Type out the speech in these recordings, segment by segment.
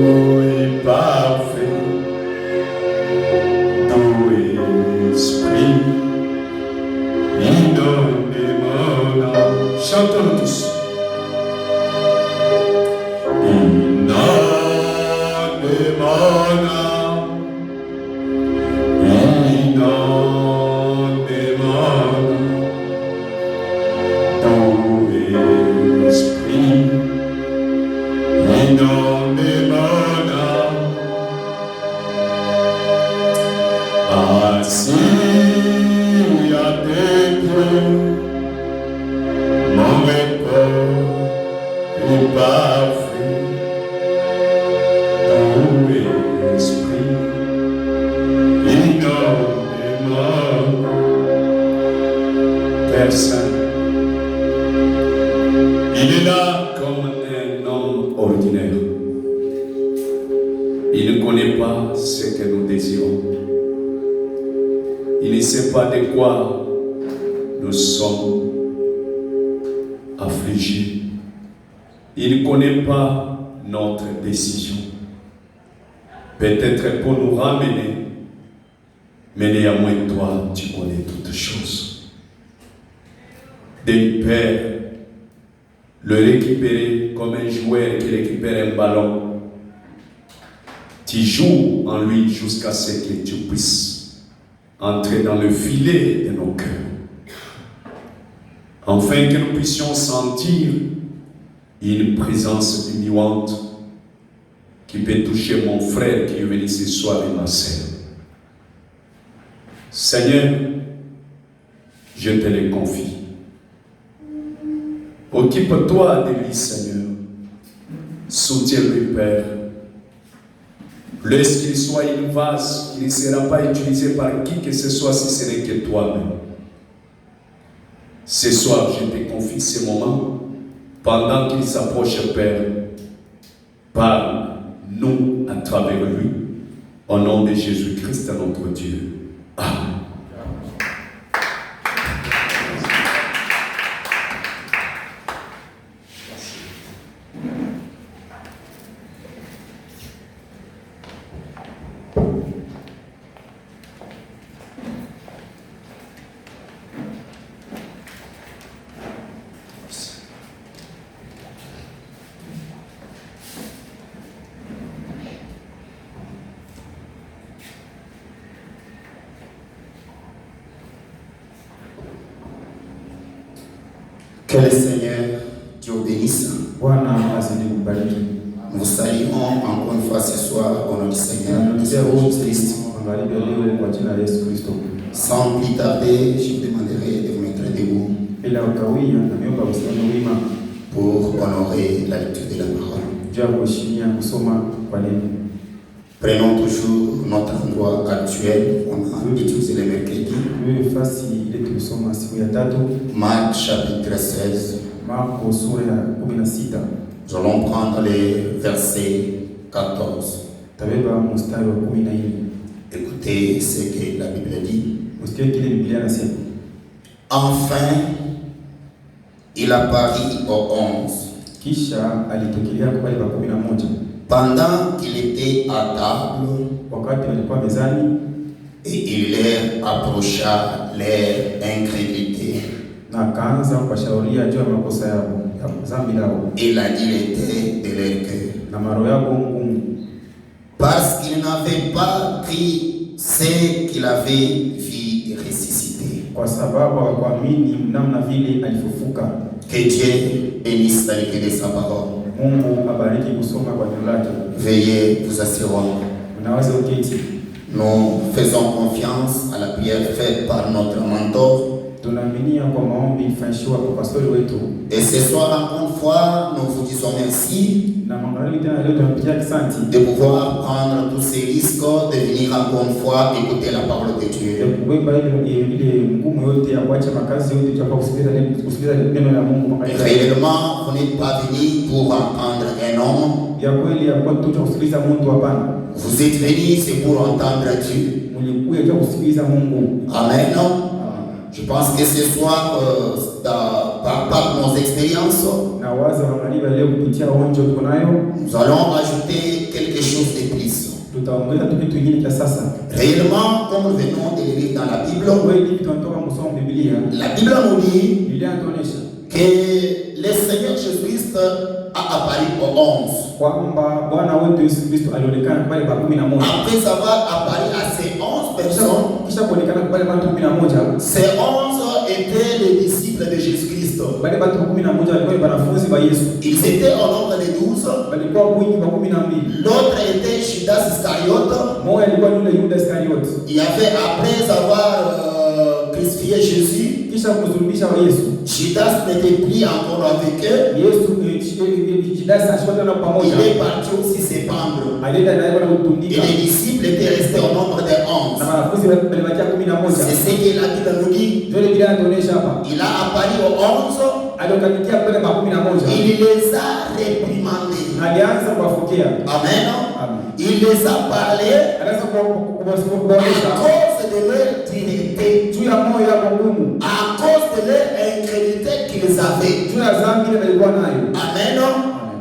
est parfait, doux esprit, inonde mon âme. Chantons tous. Inonde mon âme, inonde mon âme, doux esprit, inonde mon âme. Assis à tes pieds, mon repos est parfait, doux esprit, inonde mon âme. Père Saint, il est là comme un homme ordinaire. Il ne connaît pas ce que nous désirons. Il ne sait pas de quoi nous sommes affligés. Il ne connaît pas notre décision. Peut-être pour nous ramener, mais néanmoins toi, tu connais toutes choses. D'un père, le récupérer comme un joueur qui récupère un ballon. Tu joues en lui jusqu'à ce que tu puisses entrer dans le filet de nos cœurs. Afin que nous puissions sentir une présence humiliante qui peut toucher mon frère qui est venu ce soir et ma sœur. Seigneur, je te le confie. Occupe-toi de lui, Seigneur. Soutiens-le, Père. Laisse qu'il soit une vase qui ne sera pas utilisé par qui que ce soit si ce n'est que toi-même. Ce soir, je te confie ce moment. Pendant qu'il s'approche, Père, parle-nous à travers lui. Au nom de Jésus-Christ, notre Dieu. Amen. Que le Seigneur Dieu bénisse. Nous saluons encore une fois ce soir au nom du Seigneur Jésus-Christ. Sans plus tarder, je vous demanderai de vous mettre debout pour honorer la lecture de la parole. Prenons toujours notre endroit actuel. On a utilisé le mercredi. Marc chapitre 16. Nous allons prendre les versets 14. Écoutez ce que la Bible dit. Enfin, il apparut aux 11. Pendant qu'il était à table, et il leur approcha leur incrédulité. Il a dilaté de leur cœur. Parce qu'il n'avait pas pris ce qu'il avait vu ressusciter. Que Dieu bénisse la lecture de sa parole. Veuillez vous assurer. Nous faisons confiance à la prière faite par notre mentor. Et ce soir, encore une fois, nous vous disons merci de pouvoir prendre tous ces risques, de venir encore une fois écouter la parole de Dieu. Réellement, vous n'êtes pas venu pour entendre un homme. Vous êtes venu, c'est pour entendre Dieu. Amen. Je pense que ce soir, par nos expériences, nous allons ajouter quelque Réellement, comme nous venons de le lire dans la Bible, la Bible nous dit que le Seigneur Jésus-Christ a apparu aux 11. Après avoir apparu à ces 11 personnes, ces 11 étaient les disciples de Jésus-Christ. Ils étaient au nombre de 12. L'autre était Judas Iscariote. Il y avait, après avoir crucifié Jésus, Judas n'était plus encore avec eux. Il est parti aussi s'épandre. Et les disciples étaient restés au nombre de 11. C'est ce que la Bible nous dit. Il a apparu aux 11. Il les a réprimandés. Amen. Il les a parlé à cause de leur dignité, à cause de leur incrédulité qu'ils avaient. Amen.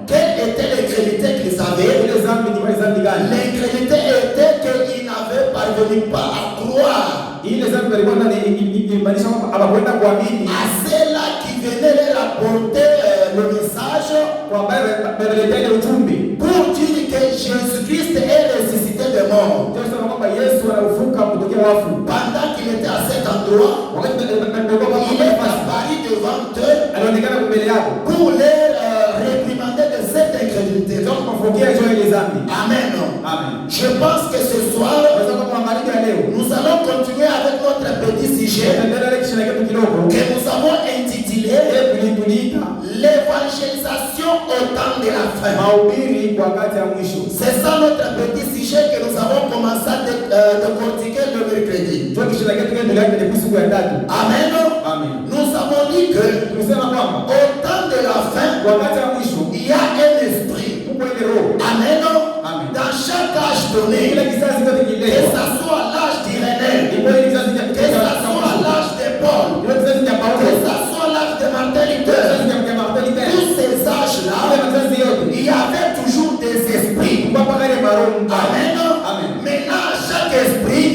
Quelle était l'incrédulité qu'ils avaient? L'incrédulité était qu'ils n'avaient parvenu pas à croire à ceux-là qui venaient leur apporter le message pour dire que Jésus-Christ est ressuscité des morts. Pendant qu'il était à cet endroit, il est apparu devant eux pour les réprimander de cette incrédulité. Amen. Je pense que ce soir, nous allons continuer avec notre petit sujet que nous avons intitulé l'évangélisation au temps de la fin. C'est ça notre petit sujet que nous avons commencé à décortiquer le mercredi. Amen. Nous avons dit que au temps de la fin, il y a un esprit. Amen. Dans chaque âge donné, que ce soit l'âge d'Irénée, que ce soit l'âge de Paul, que ce soit l'âge de Martin Luther, tous ces âges-là, il y avait toujours des esprits. Amen. Maintenant, chaque esprit,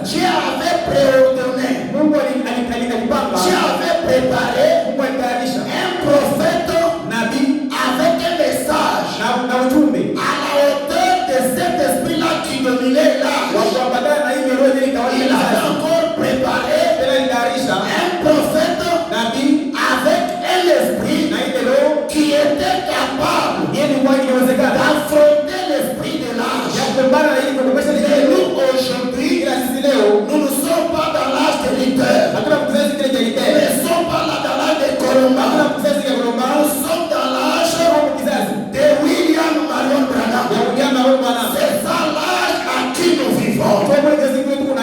Dieu avait préordonné, Dieu avait préparé un prophète avec un message à la hauteur de cet esprit-là qui dominait l'âge. Il avait encore préparé un prophète avec un esprit qui était capable d'affronter l'esprit de l'âge. Et nous aujourd'hui, nous ne sommes pas dans l'âge de Luther. Nous ne sommes pas là dans l'âge de Colomba. Nous sommes dans l'âge de William Marion Branham. C'est ça l'âge à qui nous vivons. Et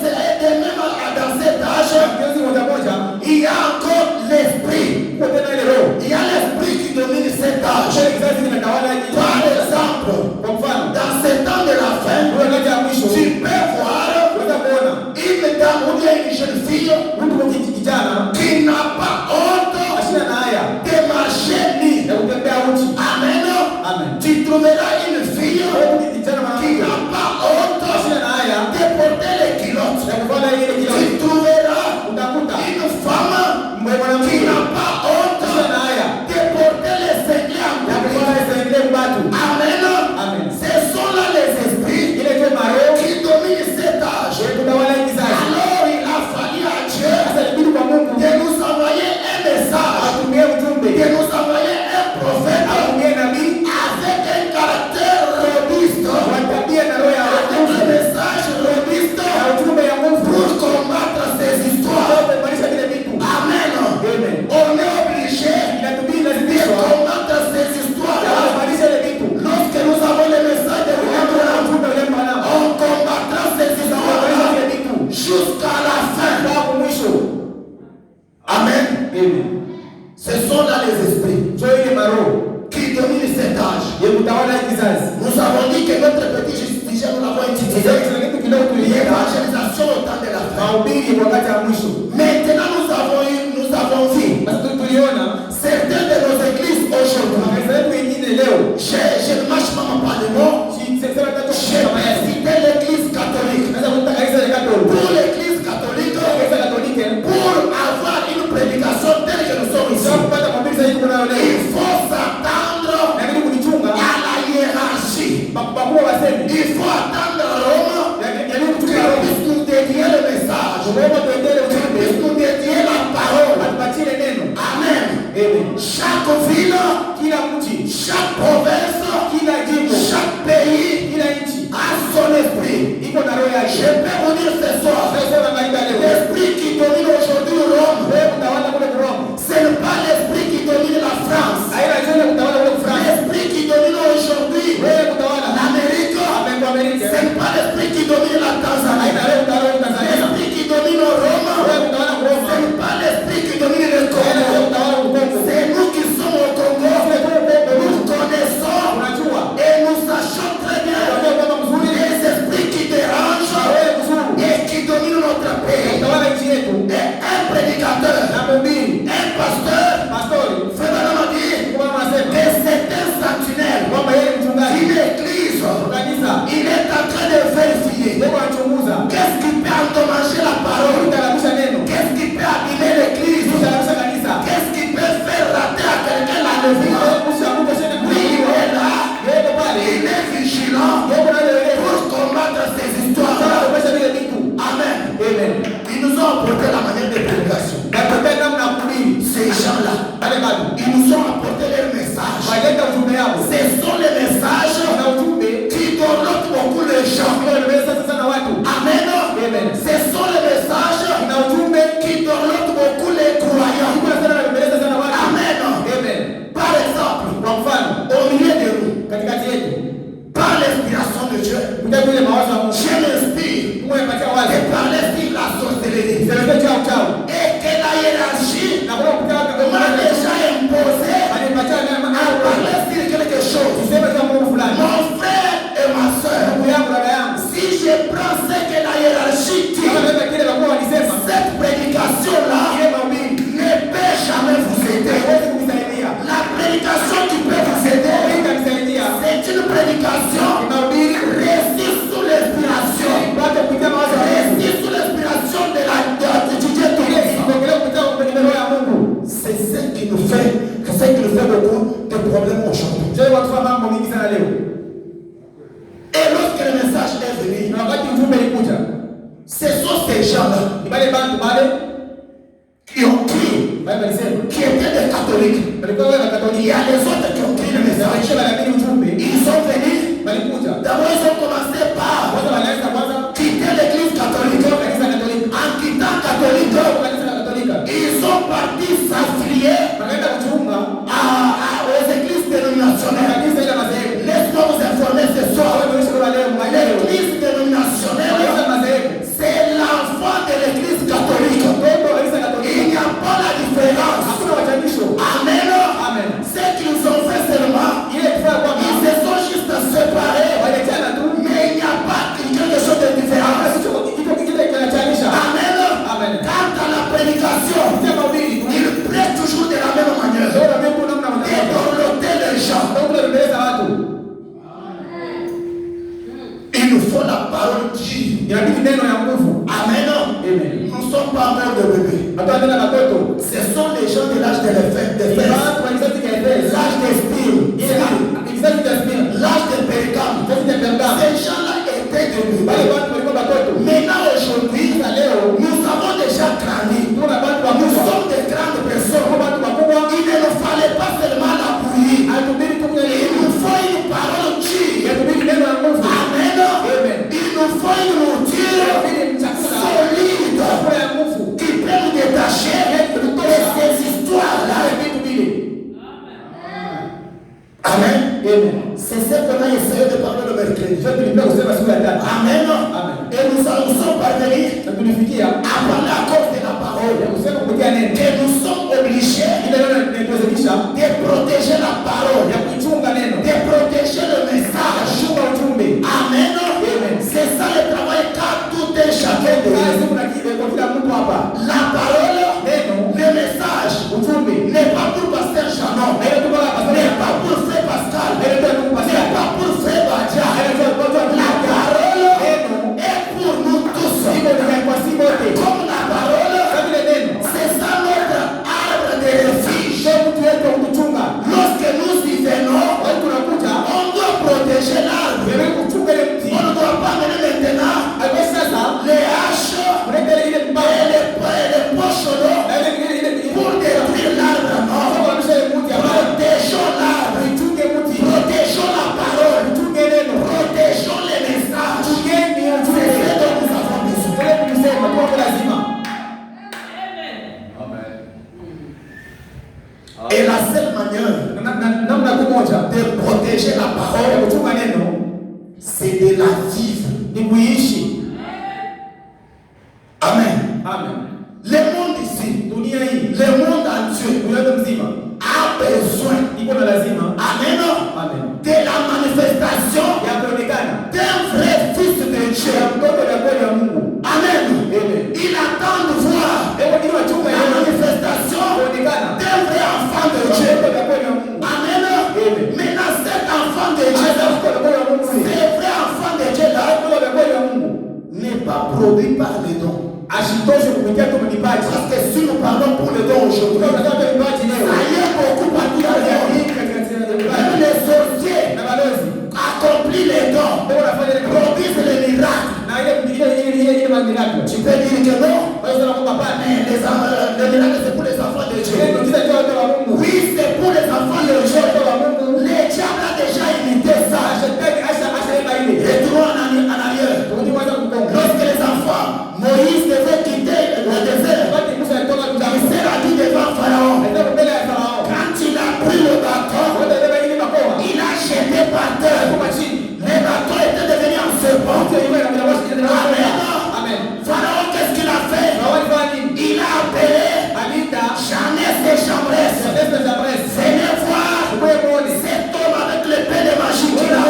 c'est de même dans cet âge, il y a encore l'esprit. Il y a l'esprit qui domine cet âge. Par exemple, dans ce temps de la fin, tu peux voir une dame ou bien une jeune fille qui n'a pas honte de marcher. Amen. Tu trouveras une fille qui n'a pas honte de porter les culottes. Tu trouveras une femme qui n'a pas honte de porter les cinglés. Amen. Ce sont là les esprits qui dominent cet âge. Alors il a fallu à Dieu de nous envoyer un message, de nous envoyer un prophète avec un caractère robuste, avec un message robuste pour combattre ces histoires. Amen. On est obligé de combattre ces histoires. Lorsque nous avons le message de Dieu, on combattra ces histoires jusqu'à la fin. Amen. Ce sont là les esprits qui dominent cet âge. Nous avons dit que notre petit sujet, nous l'avons intitulé l'évangélisation au temps de la fin. Maintenant, nous avons vu certaines de nos églises aujourd'hui. Je ne marche pas par les mots. Il faut attendre Rome qu'on puisse nous dédier le message, qu'on puisse nous dédier la parole. Amen. Chaque ville, chaque province, chaque pays a son esprit. Je peux vous dire ce soir, l'esprit qui domine aujourd'hui Rome, ce n'est pas l'esprit qui domine la France. L'esprit qui domine aujourd'hui l'Amérique, ce n'est pas l'esprit qui domine la Tanzanie. L'esprit qui domine Rome, ce n'est pas l'esprit qui domine le Congo. C'est nous qui sommes au Congo. Nous connaissons et nous sachons très bien les esprits qui dérangent et qui dominent notre pays. Et un prédicateur, un pasteur, Frère m'a dit que c'est un sentinelle d'une église. Il est en train de vérifier qu'est-ce qui peut endommager la parole, qu'est-ce qui peut abîmer l'église, qu'est-ce qui peut faire rater à quelqu'un la levée. Oui, il est là, il est vigilant pour combattre ces histoires. Amen. Ils nous ont apporté la manière de prédication. Ces gens-là, ils nous ont apporté leur message. Ce sont les messages qui donnent beaucoup de gens. Amen. Ce sont les messages qui donnent beaucoup les croyants. Amen. Par exemple, au milieu de nous, par l'inspiration de Dieu, Dieu m'inspire et par l'esprit la sorcellerie. Et que la hiérarchie m'a déjà imposé à parler sur quelque chose. Mon frère et ma soeur, si je prends ce que la hiérarchie dit, cette prédication-là ne peut jamais vous aider. La prédication qui peut vous aider, c'est une prédication réussie sous l'inspiration. Réussie sous l'inspiration de Dieu Tout-Puissant. C'est ce qui nous fait beaucoup de problèmes aujourd'hui. Et lorsque le message est venu, ce sont ces gens-là qui ont crié, qui étaient des catholiques. Il y a les autres qui ont crié le message. Ils sont venus. D'abord, ils ont commencé par quitter l'église catholique. En quittant catholique, ils sont partis s'affilier aux églises dénominationnelles. Laisse-moi vous informer ce soir. L'église dénominationnelle, c'est l'enfant de l'église catholique. Il n'y a pas la différence. Amen. Ce qu'ils ont fait seulement, ils se sont juste séparés. Mais il n'y a pas quelque chose de différent. Amen. Quant à la prédication, il prête toujours de la même manière. Et dorloter les gens. Il nous faut la parole de Amen. Nous ne sommes pas morts de bébé. Ce sont les gens de l'âge de l'âge d'Espire, l'âge de Péricam. Ces gens-là étaient de bébé. Maintenant, aujourd'hui, nous avons déjà grandi. Nous sommes des grandes personnes. Il ne nous fallait pas seulement la bouillie. Il nous faut une parole qui. Amen. Il nous faut une nourriture solide qui peut nous détacher de ces histoires-là. Amen. C'est ce qu'on a essayé de parler le mercredi. Amen. Et nous sommes parvenus à parler à cause de la parole. Que nous sommes obligés de protéger la parole, de protéger le message. Amen. C'est ça le travail qu'a tout et chacun de nous. La parole, le message n'est pas pour Pasteur Janon, n'est pas pour Frère Pascal, n'est pas pour Frère Badia. La parole est pour nous tous. Comme la parole, c'est ça notre de la vivre. Amen. Amen. Le monde ici, le monde entier a besoin Amen. De la manifestation d'un vrai fils de Dieu. Amen. Il attend de voir la manifestation d'un vrai enfant de Dieu. Amen. Maintenant cet enfant de Dieu, ce vrai enfant de Dieu là, n'est pas produit par les dons. Parce que si nous parlons pour les dons aujourd'hui, ça y est beaucoup partout dans le monde. Même les sorciers accomplissent les dons, produisent les miracles. Tu peux dire que non, mais les miracles c'est pour les enfants de Dieu. Oui, c'est pour les enfants de Dieu. Les diables ont déjà imité ça. Retournons en arrière. Lorsque les enfants, Moïse devait quitter le désert, il s'est rendu devant Pharaon. Quand il a pris le bâton, il a jeté par terre. Les bâtons étaient devenus en serpent. Amen. Pharaon, qu'est-ce qu'il a fait? Il a appelé Jannes et Jambres. Venez voir cet homme avec l'épée de magie qu'il a.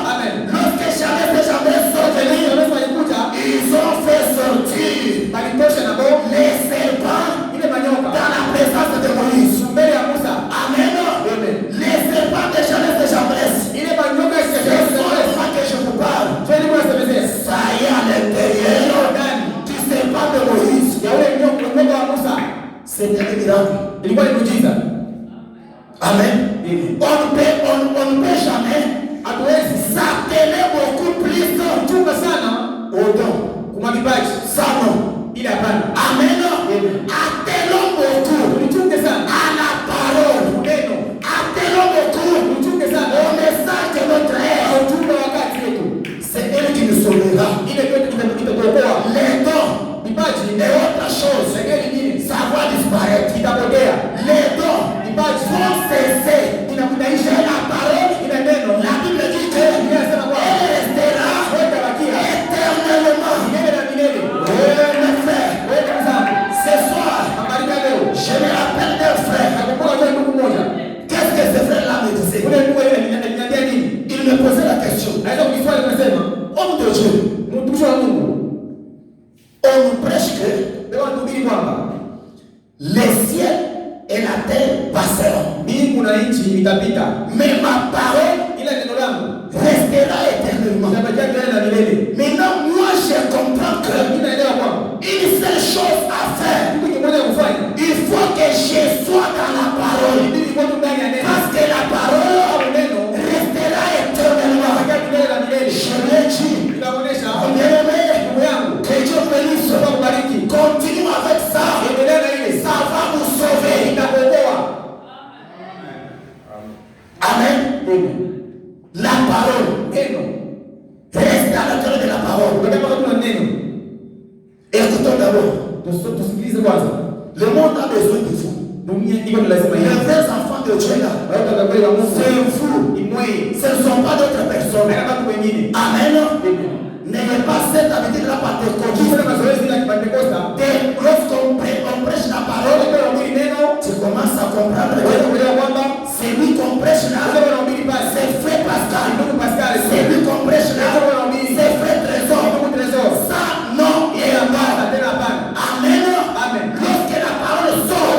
Amen. Lorsque Jannes et Jambres sont venus, ils ont fait sortir les serpents dans la présence de Moïse. Amen. Les serpents de Jannes et Jambres, ce sont les fois que je vous parle. Ça y est à l'intérieur du serpent de Moïse. C'était un miracle. Amen. On ne peut jamais s'atteler beaucoup plus au don. Ça non. Amen. Attelons beaucoup à la parole. Attelons beaucoup au message de notre ère. C'est elle qui nous sauvera. Les dons et autre chose, ça va disparaître. Les dons vont cesser. J'ai la parole. La Bible dit que elle restera éternellement. Mes frères, ce soir, je me rappelle d'un frère. Qu'est-ce que ce frère-là me disait? Il me posait la question. Homme de Dieu, on nous prêche que les ciels et la terre passeront, mais ma parole restera éternellement. Maintenant, moi je comprends que une seule chose à faire, il faut que je sois dans la parole, parce que la parole restera éternellement. Je l'ai dit, que Dieu bénisse. Continue avec ça, ça va vous sauver. Amen. La parole reste à l'intérieur de la parole. Écoutons d'abord. Le monde a besoin de vous. Les vrais enfants de Dieu là, c'est vous. Ce ne sont pas d'autres personnes. Amen. N'ayez pas cette habitude là pentecôtiste. Lorsqu'on prêche la parole, tu commences à comprendre. C'est lui qu'on prêche là. C'est frère Pascal. C'est lui qu'on prêche là. C'est frère Trésor. Ça, non, il y a pas. Amen. Lorsque la parole sort,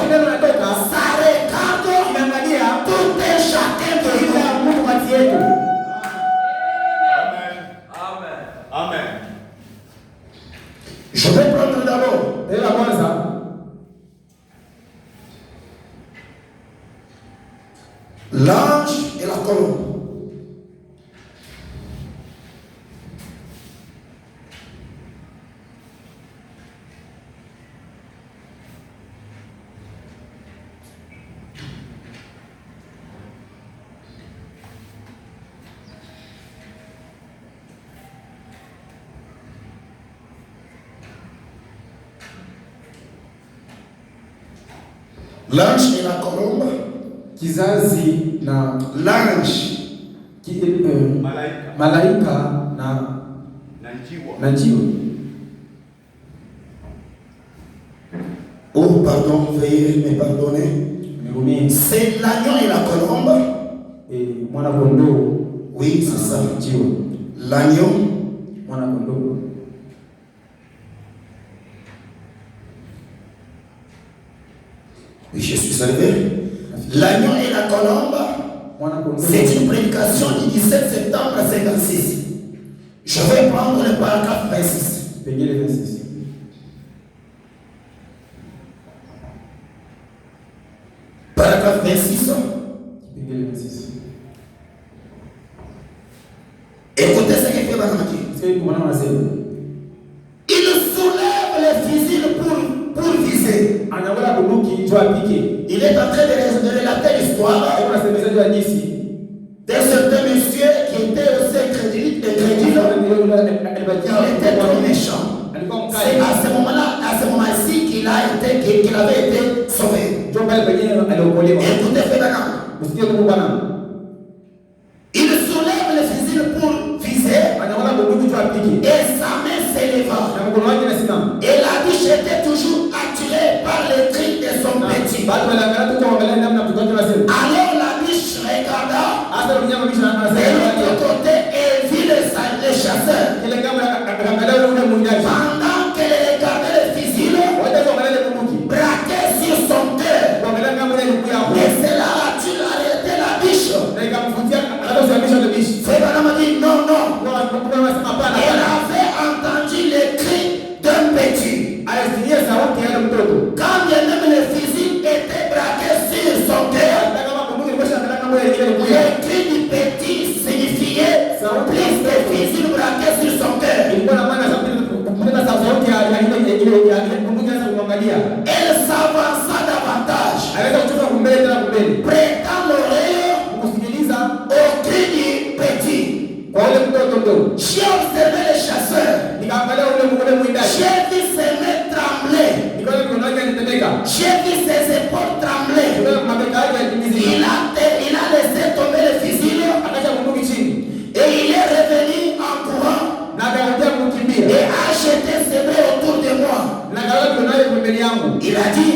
ça regarde tout un chacun de nous. Amen. Je vais prendre d'abord l'ange et la colombe. L'ange et la colombe. Kizazi na L'ange malaika na njiwa. Oh pardon, veuillez me pardonner. C'est l'agneau et la colombe. Mwana kondoo. Oui, c'est ça. Njiwa. L'agneau, mwana kondoo. Oui, je suis arrivé. L'agneau et la colombe, c'est une prédication du 17 septembre 56. Je vais prendre le paragraphe 26. Payez le 26. Paragraphe 26. Payez le 26. Écoutez ce qu'il fait Bakamaki. Il soulève les fusils pour viser. Il est en train de relater l'histoire d'un certain monsieur qui était aussi incrédule. Il était trop méchant. C'est à ce moment-ci qu'il avait été sauvé. Écoutez, il soulève les fusils pour viser et sa main s'éleva. Et la biche était toujours attirée par les cris de son petit. Alors la biche regarda de l'autre côté et vit les chasseurs. Pendant qu'elle regardait les fusils braqués sur son cœur. Et c'est là qu'il a arrêté la biche. Frère m'a dit non. Elle avait entendu les cris d'un petit. Quand bien même les fusils étaient braqués sur son cœur, les cris du petit signifiaient plus de fusils braqués sur son cœur. Elle s'avança davantage, prêtant l'oreille au cri du petit. J'ai observé les chasseurs. J'ai vu ses mains trembler. J'ai vu ses épaules trembler. Il a laissé tomber le fusil et il est revenu en courant et a jeté ses mains autour de moi. Il a dit,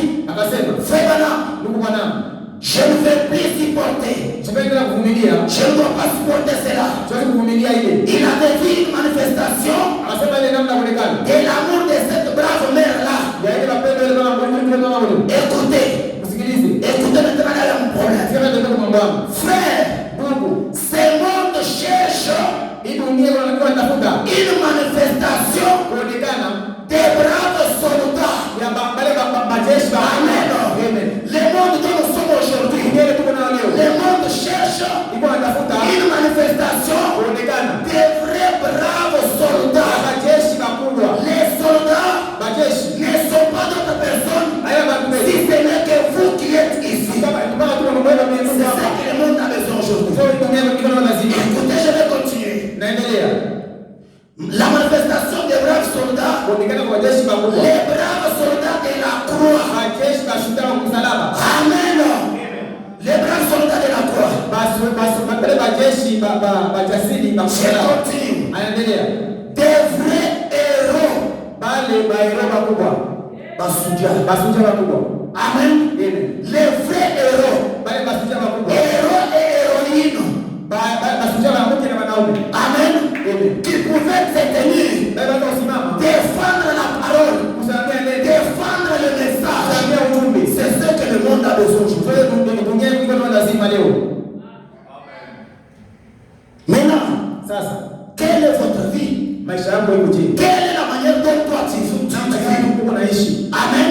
frère Branham, je ne vais plus supporter. Je ne dois pas supporter cela. Il avait vu une manifestation de l'amour de cette brave mère-là. Écoutez maintenant mon problème. Frère, ce monde cherche une manifestation des braves soldats. Amen. Le monde dont nous sommes aujourd'hui, le monde cherche une manifestation des vrais braves soldats. Les soldats ne sont pas d'autres personnes si ce n'est que vous qui êtes ici. C'est ça que le monde a besoin aujourd'hui. Écoutez, je vais continuer. La manifestation des braves soldats, les braves soldats de la croix. Amen. Les braves soldats de la croix. Je continue. Des vrais héros. Amen. Les vrais héros. Héros et héroïnes. Amen. Qui pouvaient se tenir, défendre la parole, défendre le message. C'est ce que le monde a besoin aujourd'hui. Maintenant, quelle est votre vie? Quelle est la manière dont toi tu vis? Amen.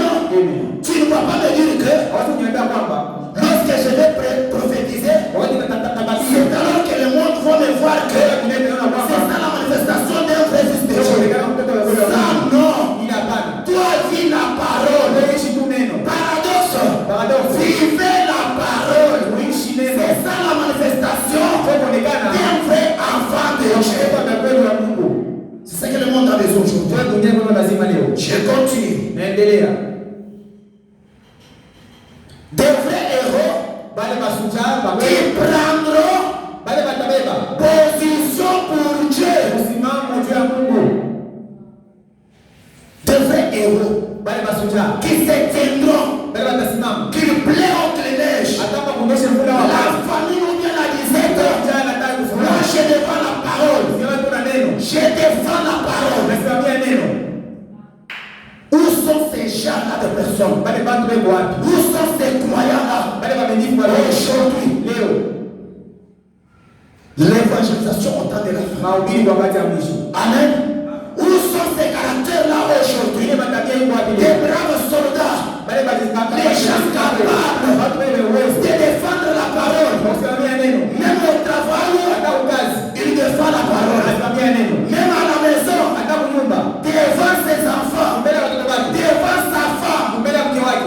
Tu ne vas pas me dire que lorsque je vais prophétiser, c'est alors que le monde va me voir que c'est ça la manifestation d'un vrai fils de Dieu. Ça non. Toi vis la parole. Paradoxe. Vivez la parole. C'est ça la manifestation d'un vrai enfant de Dieu. C'est ce que le monde a besoin aujourd'hui. Je continue. Des vrais héros qui prendront se tiendront, qu'il plaît au neige, la famille ou bien la disette, moi je défends la parole, je défends la parole. Où sont ces gens-là de personnes? Où sont ces croyants-là aujourd'hui? L'évangélisation au temps de la fin. Amen. Où sont ces caractères-là aujourd'hui? Des braves soldats, les gens capables de défendre la parole. Même au travail, il défend la parole. Même à la maison, devant ses enfants, devant sa femme,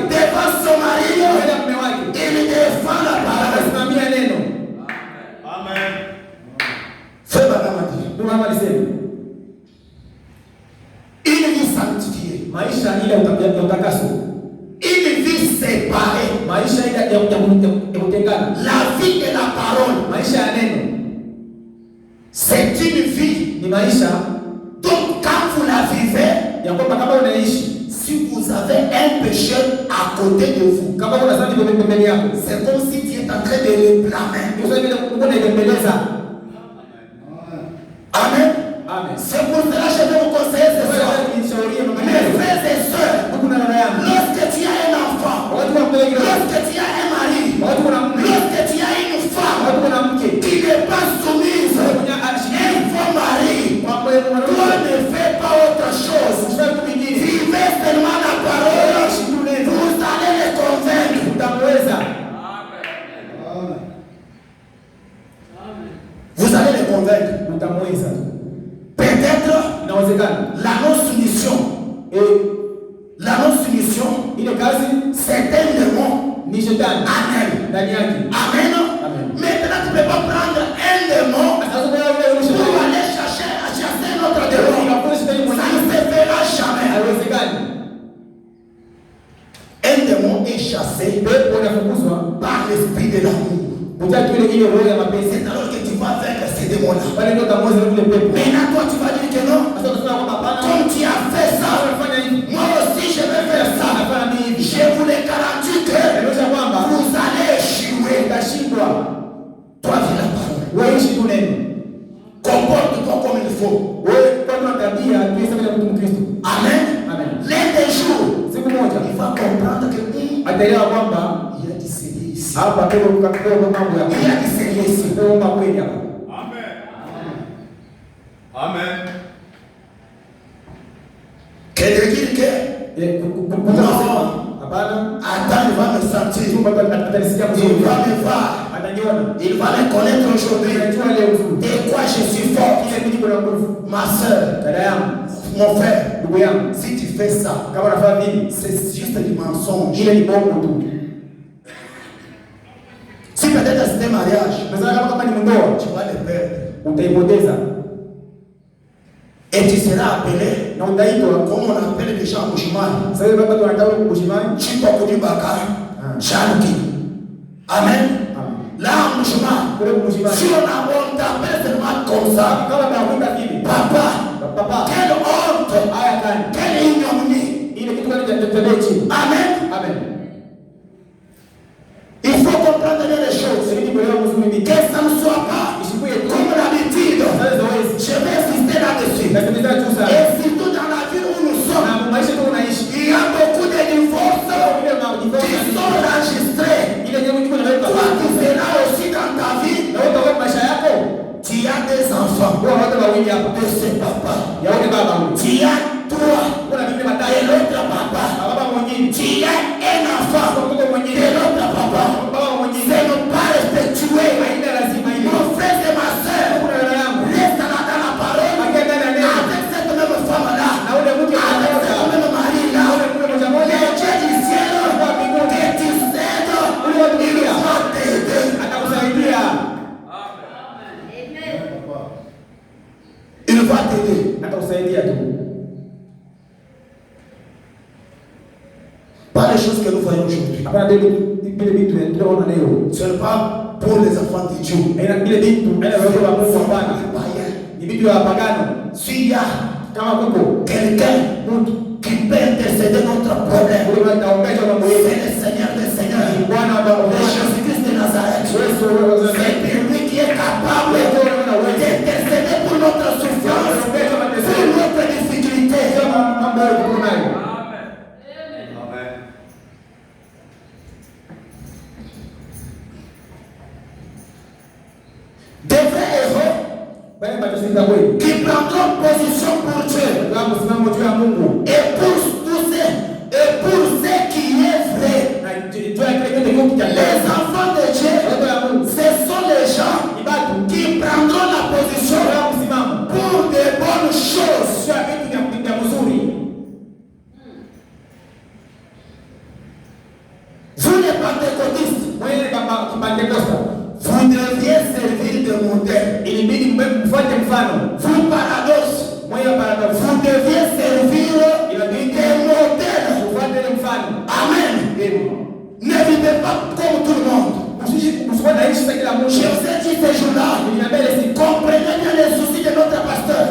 devant son mari, il défend la parole. Amen. Fais Madame Adi. Une vie sanctifiée. Une vie séparée. La vie de la parole. C'est une vie. Donc quand vous la vivez, si vous avez un péché à côté de vous, c'est comme si tu es en train de le blâmer. Amen. C'est pour cela que je vais vous conseiller ce soir. Mes frères et sœurs, lorsque tu as un enfant, lorsque tu as un mari, lorsque tu as une femme qui n'est pas soumise, un faux mari, toi ne fais pas autre chose. Vivez seulement la parole. Vous allez les convaincre. Vous allez les convaincre. Peut-être la non-soumission. La non-soumission, c'est un démon. Amen. Amen. Maintenant, tu ne peux pas prendre un démon pour aller chasser notre démon. Ça ne se fera jamais. Un démon est chassé par l'esprit de l'amour. C'est alors que tu vas vaincre ces démons-là. Maintenant, toi, tu vas dire que non. Comme tu as fait ça, moi aussi, je vais faire ça. Je vous le garantis que vous allez échouer. Toi, dis la parole. Comporte-toi comme il faut. Amen. L'un des jours, il va comprendre que il y a du sérieux ici. Il y a du sérieux ici. Amen. Amen. Qu'elle dire que attends, il va me sentir. Il va me voir. Il va me connaître aujourd'hui. Et quoi je suis fort. Ma soeur, mon frère, si tu fais ça, c'est juste du mensonge. Si peut-être c'était un mariage, tu vas le perdre. Et tu seras appelé, comme on appelle les gens Mouchimani, Chipokudi Baka, Chanki. Amen. Là, Mouchimani, si on t'appelle seulement comme ça, papa, quelle honte, quelle ignominie. Amen. Il faut comprendre les choses. Que ça ne soit pas comme l'habitude. Je vais insister là-dessus. Et surtout dans la ville où nous sommes, il y a beaucoup de divorces qui sont enregistrés. Toi qui seras aussi dans ta vie, tu as des enfants de ce papa. Tu as toi et l'autre papa. Tu as un enfant de l'autre papa. C'est ne pas respectuer. Mon frère et ma soeur, reste dans la parole avec cette même femme-là, avec ce même mari-là. Que Dieu du ciel, que tu cèdes, il va t'aider. Il va t'aider. Pas les choses que nous voyons aujourd'hui. Ce n'est pas pour les enfants de Dieu. S'il y a quelqu'un qui qui peut intercéder notre problème. C'est le Seigneur des Seigneurs. Le Jésus-Christ de Nazareth. C'est lui qui est capable d'intercéder pour notre souffrance, pour notre difficulté. Amen. Des vrais héros qui prendront position pour Dieu et pour ce qui est vrai. Les enfants de Dieu, ce sont les gens qui prendront la position pour de bonnes choses. Vous les pentecôtistes, vous deviez servir de modèle. Vous paradoxe, vous deviez servir de modèle. Amen. Ne vivez pas comme tout le monde. Je vous ai dit ce jour-là, comprenez bien les soucis de notre pasteur.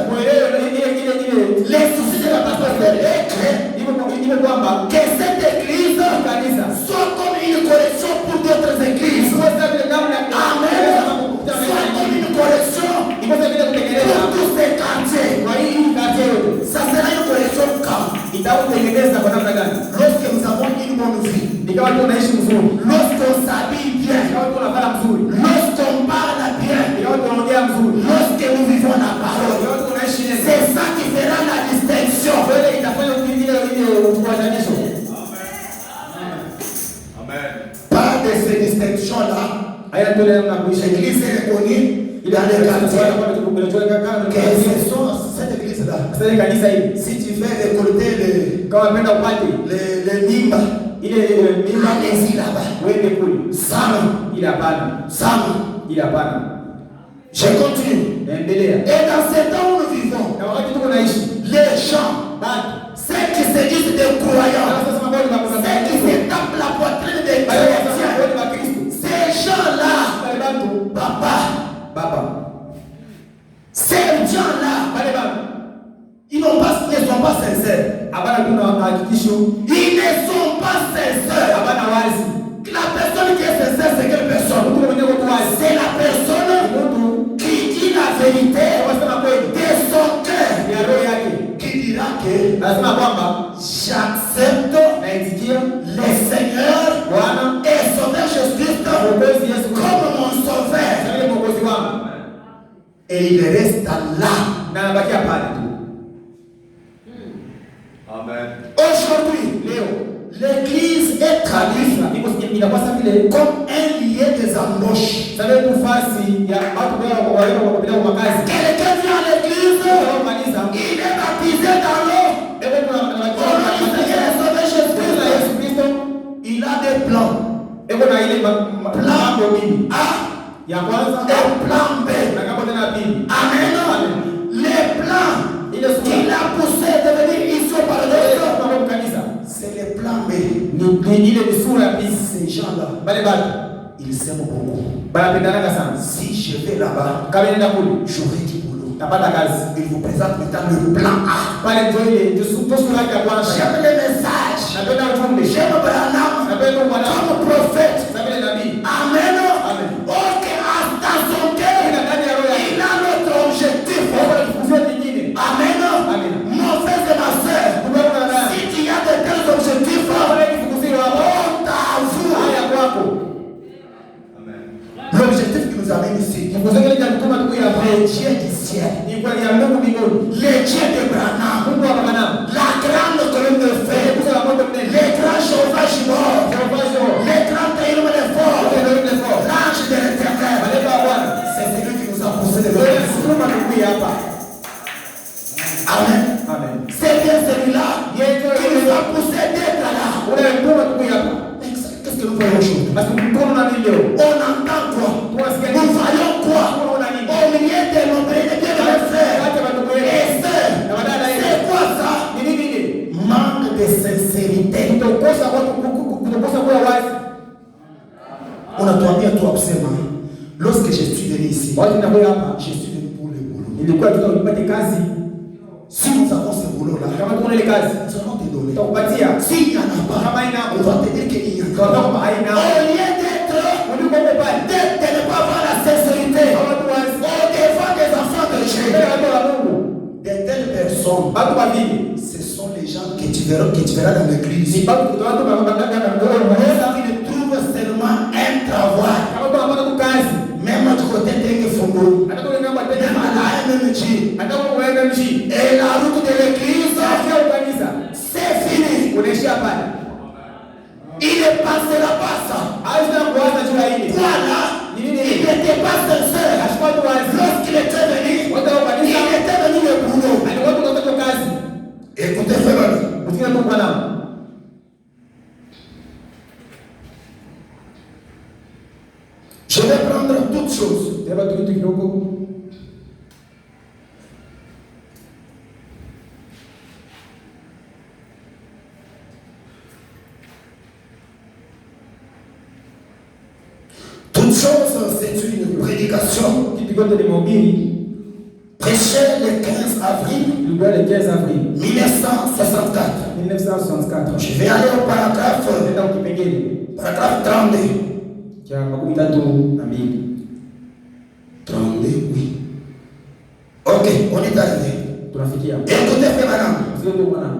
Les soucis de la pasteur est que cette église soit comme une correction pour d'autres églises. Amen. Soit comme une correction pour tous ces quartiers. Ça sera une correction quand? Lorsque nous avons une bonne vie. Lorsqu'on s'habille bien. Lorsqu'on parle bien. Lorsque nous vivons la parole. C'est ça qui fera la distinction. Amen. Pas de ces distinctions-là. L'église est reconnue dans les quartiers. Cette église-là, si tu fais récolter les nimba, allez-y là-bas. Sam. Je continue. Et dans ce temps où nous vivons, les gens, ceux qui se disent des croyants, ceux qui se tapent la poitrine des chrétiens, ces gens-là, papa, ces gens-là, ils ne sont pas sincères. Ils ne sont pas sincères. La personne qui est sincère, c'est quelle personne? C'est la personne qui dit la vérité de son cœur, qui dira que j'accepte le Seigneur et Sauveur Jésus-Christ comme mon Sauveur. Et il reste là. Amen. Aujourd'hui, l'église est traduite comme un lieu des embauches. Quelqu'un vient à l'église, il est baptisé dans l'eau. Il a des plans. Plan A et plan B. Amen. Les plans qu'il a poussé de venir ici au Paradis, c'est le plan B. Ces gens-là, ils s'aiment beaucoup. Si je vais là-bas, j'aurai du boulot. Il vous présente maintenant le plan A. J'aime les messages. J'aime Branham comme prophète. Amen. Ok, dans son cœur, il a notre objectif. Amen. Mon frère et ma soeur, si tu as de tels objectifs, honte à vous. L'objectif qui nous amène ici, le Dieu du ciel, le Dieu de Branham, la grande colonne de feu, les grands chauffage morts, les grands taillements de fort, l'ange de l'éternel. C'est celui qui nous a poussé de l'eau. Amen. C'est bien celui-là qui nous a poussé d'être là. Qu'est-ce que nous voyons aujourd'hui? On entend quoi? Nous voyons quoi? Au milieu de nos frères et frères et sœurs. C'est quoi ça? Manque de sincérité. On a dormi à toi absolument. Lorsque je suis venu ici, je suis venu pour le boulot. Si nous avons ce boulot, boulot là, Kama kuna ile kazi, nous allons te donner. tutakupatia. S'il n'y en a pas, Kama ina, on va te dire qu'il y a. tutakupa haina. Au lieu d'être, de ne pas avoir la sincérité, Watu wazi. au devant des enfants de Dieu, Mbele ya watu wa Mungu. de telles personnes, Watu wa vile. ce sont les gens que tu verras dans l'église. Ni watu bakanga na ndoa Ils mmoja. trouvent seulement un travail. Kama watu wanapata kazi. Même du côté de Fongo, Hata kule ngamba tena. même à la MMG, Hata kule kuenda mji. et la route de l'église, Sasa kanisa. c'est fini. Unaishia pale. Il ne passera pas ça. Hawezi kuanza juu ya hili. Voilà, il n'était pas sincère. Watu wazi. Lorsqu'il était venu, Watu wa kanisa. il était venu le boulot. Alikuwa tunapata kazi. Écoutez, frère, Usikie tu bwana. je vais prendre toutes choses. Teba tu kitu kidogo. Toutes choses, c'est une prédication. Kitu kote ni mahubiri. Prêché le 15 avril Ilikuwa le 15 avril 1964. 1964. Je vais aller au paragraphe Nenda ukipengele 32. cha 32. 32, oui. Ok, on est arrivé. Tunafikia. Écoutez, frère Madame. Usikie tu bwana.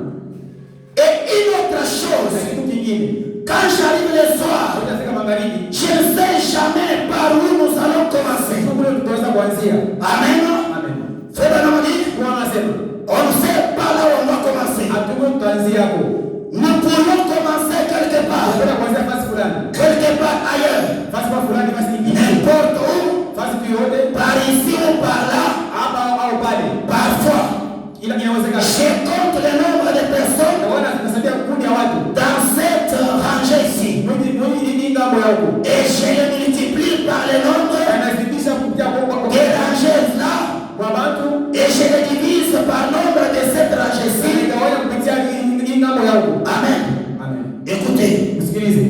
Et une autre chose, Kitu kingine. quand j'arrive le soir, Tunafika magharibi. je ne sais jamais par où nous allons commencer. Kule tutaweza kuanzia. Amen. Amen. Frère Madame dit, Bwana anasema, on ne sait pas là où on va commencer. hatuko tutaanzia hapo. Nous pourrions commencer quelque part. Tunataka kuanzia fasi fulani. Quelque part ailleurs. Fasi fulani, fasi nyingine. N'importe où. Fasi tu yote. Par ici ou par là. Hapa au pale. Parfois. Ila inawezekana. Je compte le nombre de personnes Na wana tunasaidia kundi ya watu. dans cette rangée ici. Mwini ni ngambo ya huko. Et je les multiplie par le nombre Anazidisha kupitia kwa des rangées là. kwa watu. Et je les divise par nombre de cette rangée-ci. Ndio kupitia hii ngambo ya huko. Amen. Amen. Écoutez. Msikilize.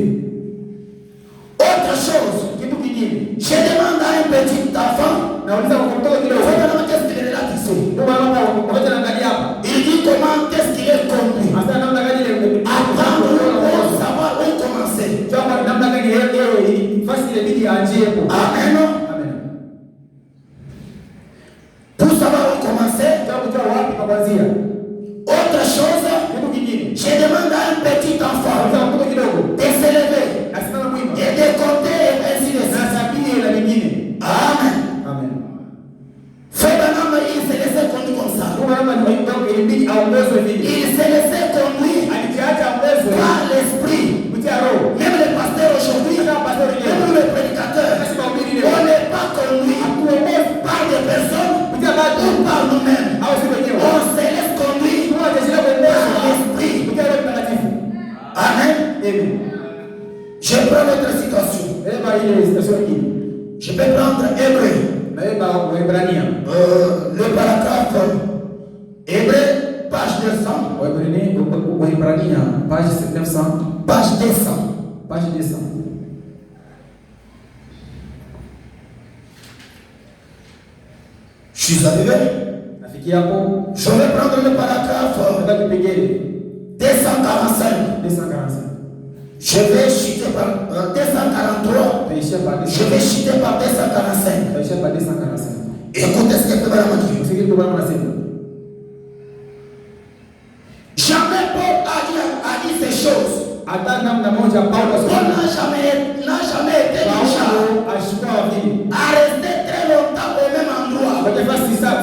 Autre chose. Kitu kingine. Je demande à un petit enfant. Nauliza kwa mtoto kidogo. Qu'est-ce qu'il est là ici? Ndio maana ngoja naangalia hapa. Il dit comment qu'est-ce qu'il est conduit. Hasa namna gani ile Apprendre pour savoir où commencer. Chama namna gani yeye fasi ile bidi aanzie hapo. Amen. Amen. Pour savoir où commencer. Kujua wapi pa kuanzia. Autre chose. Kitu kingine. Je demande à un petit enfant Mtoto kidogo. de se lever Asimama mwima. et de compter ainsi de Na suite. sabini la nyingine. Amen. Amen. Frère Branham, il se laissait conduire comme ça. Kwa maana ni mtoto ilibidi aongezwe vile. Il se laissait conduire Alikiacha aongezwe par l'esprit. kutia roho. Même le pasteur aujourd'hui, même le prédicateur, on n'est pas conduit par des personnes ou par nous-mêmes. On se laisse conduire par l'esprit. Amen. Je prends notre citation. Je peux prendre Hébreu. Le paragraphe Hébreu, page 200. Page 900. Page 200. Page 200. Je suis arrivé. Nafikia hapo. Je vais prendre le paragraphe Nataka kipengele 245. 245. Je vais chuter par 243. Taishia pa Je vais chuter par 245. Taishia pa 245. Écoutez ce que Frère Branham dit. Usikilize kwa Bwana anasema. Jamais Paul a dit ces choses. Hata namna moja Paulo Paul n'a jamais été méchant. ashukua vile. A resté très longtemps au même endroit. Kwa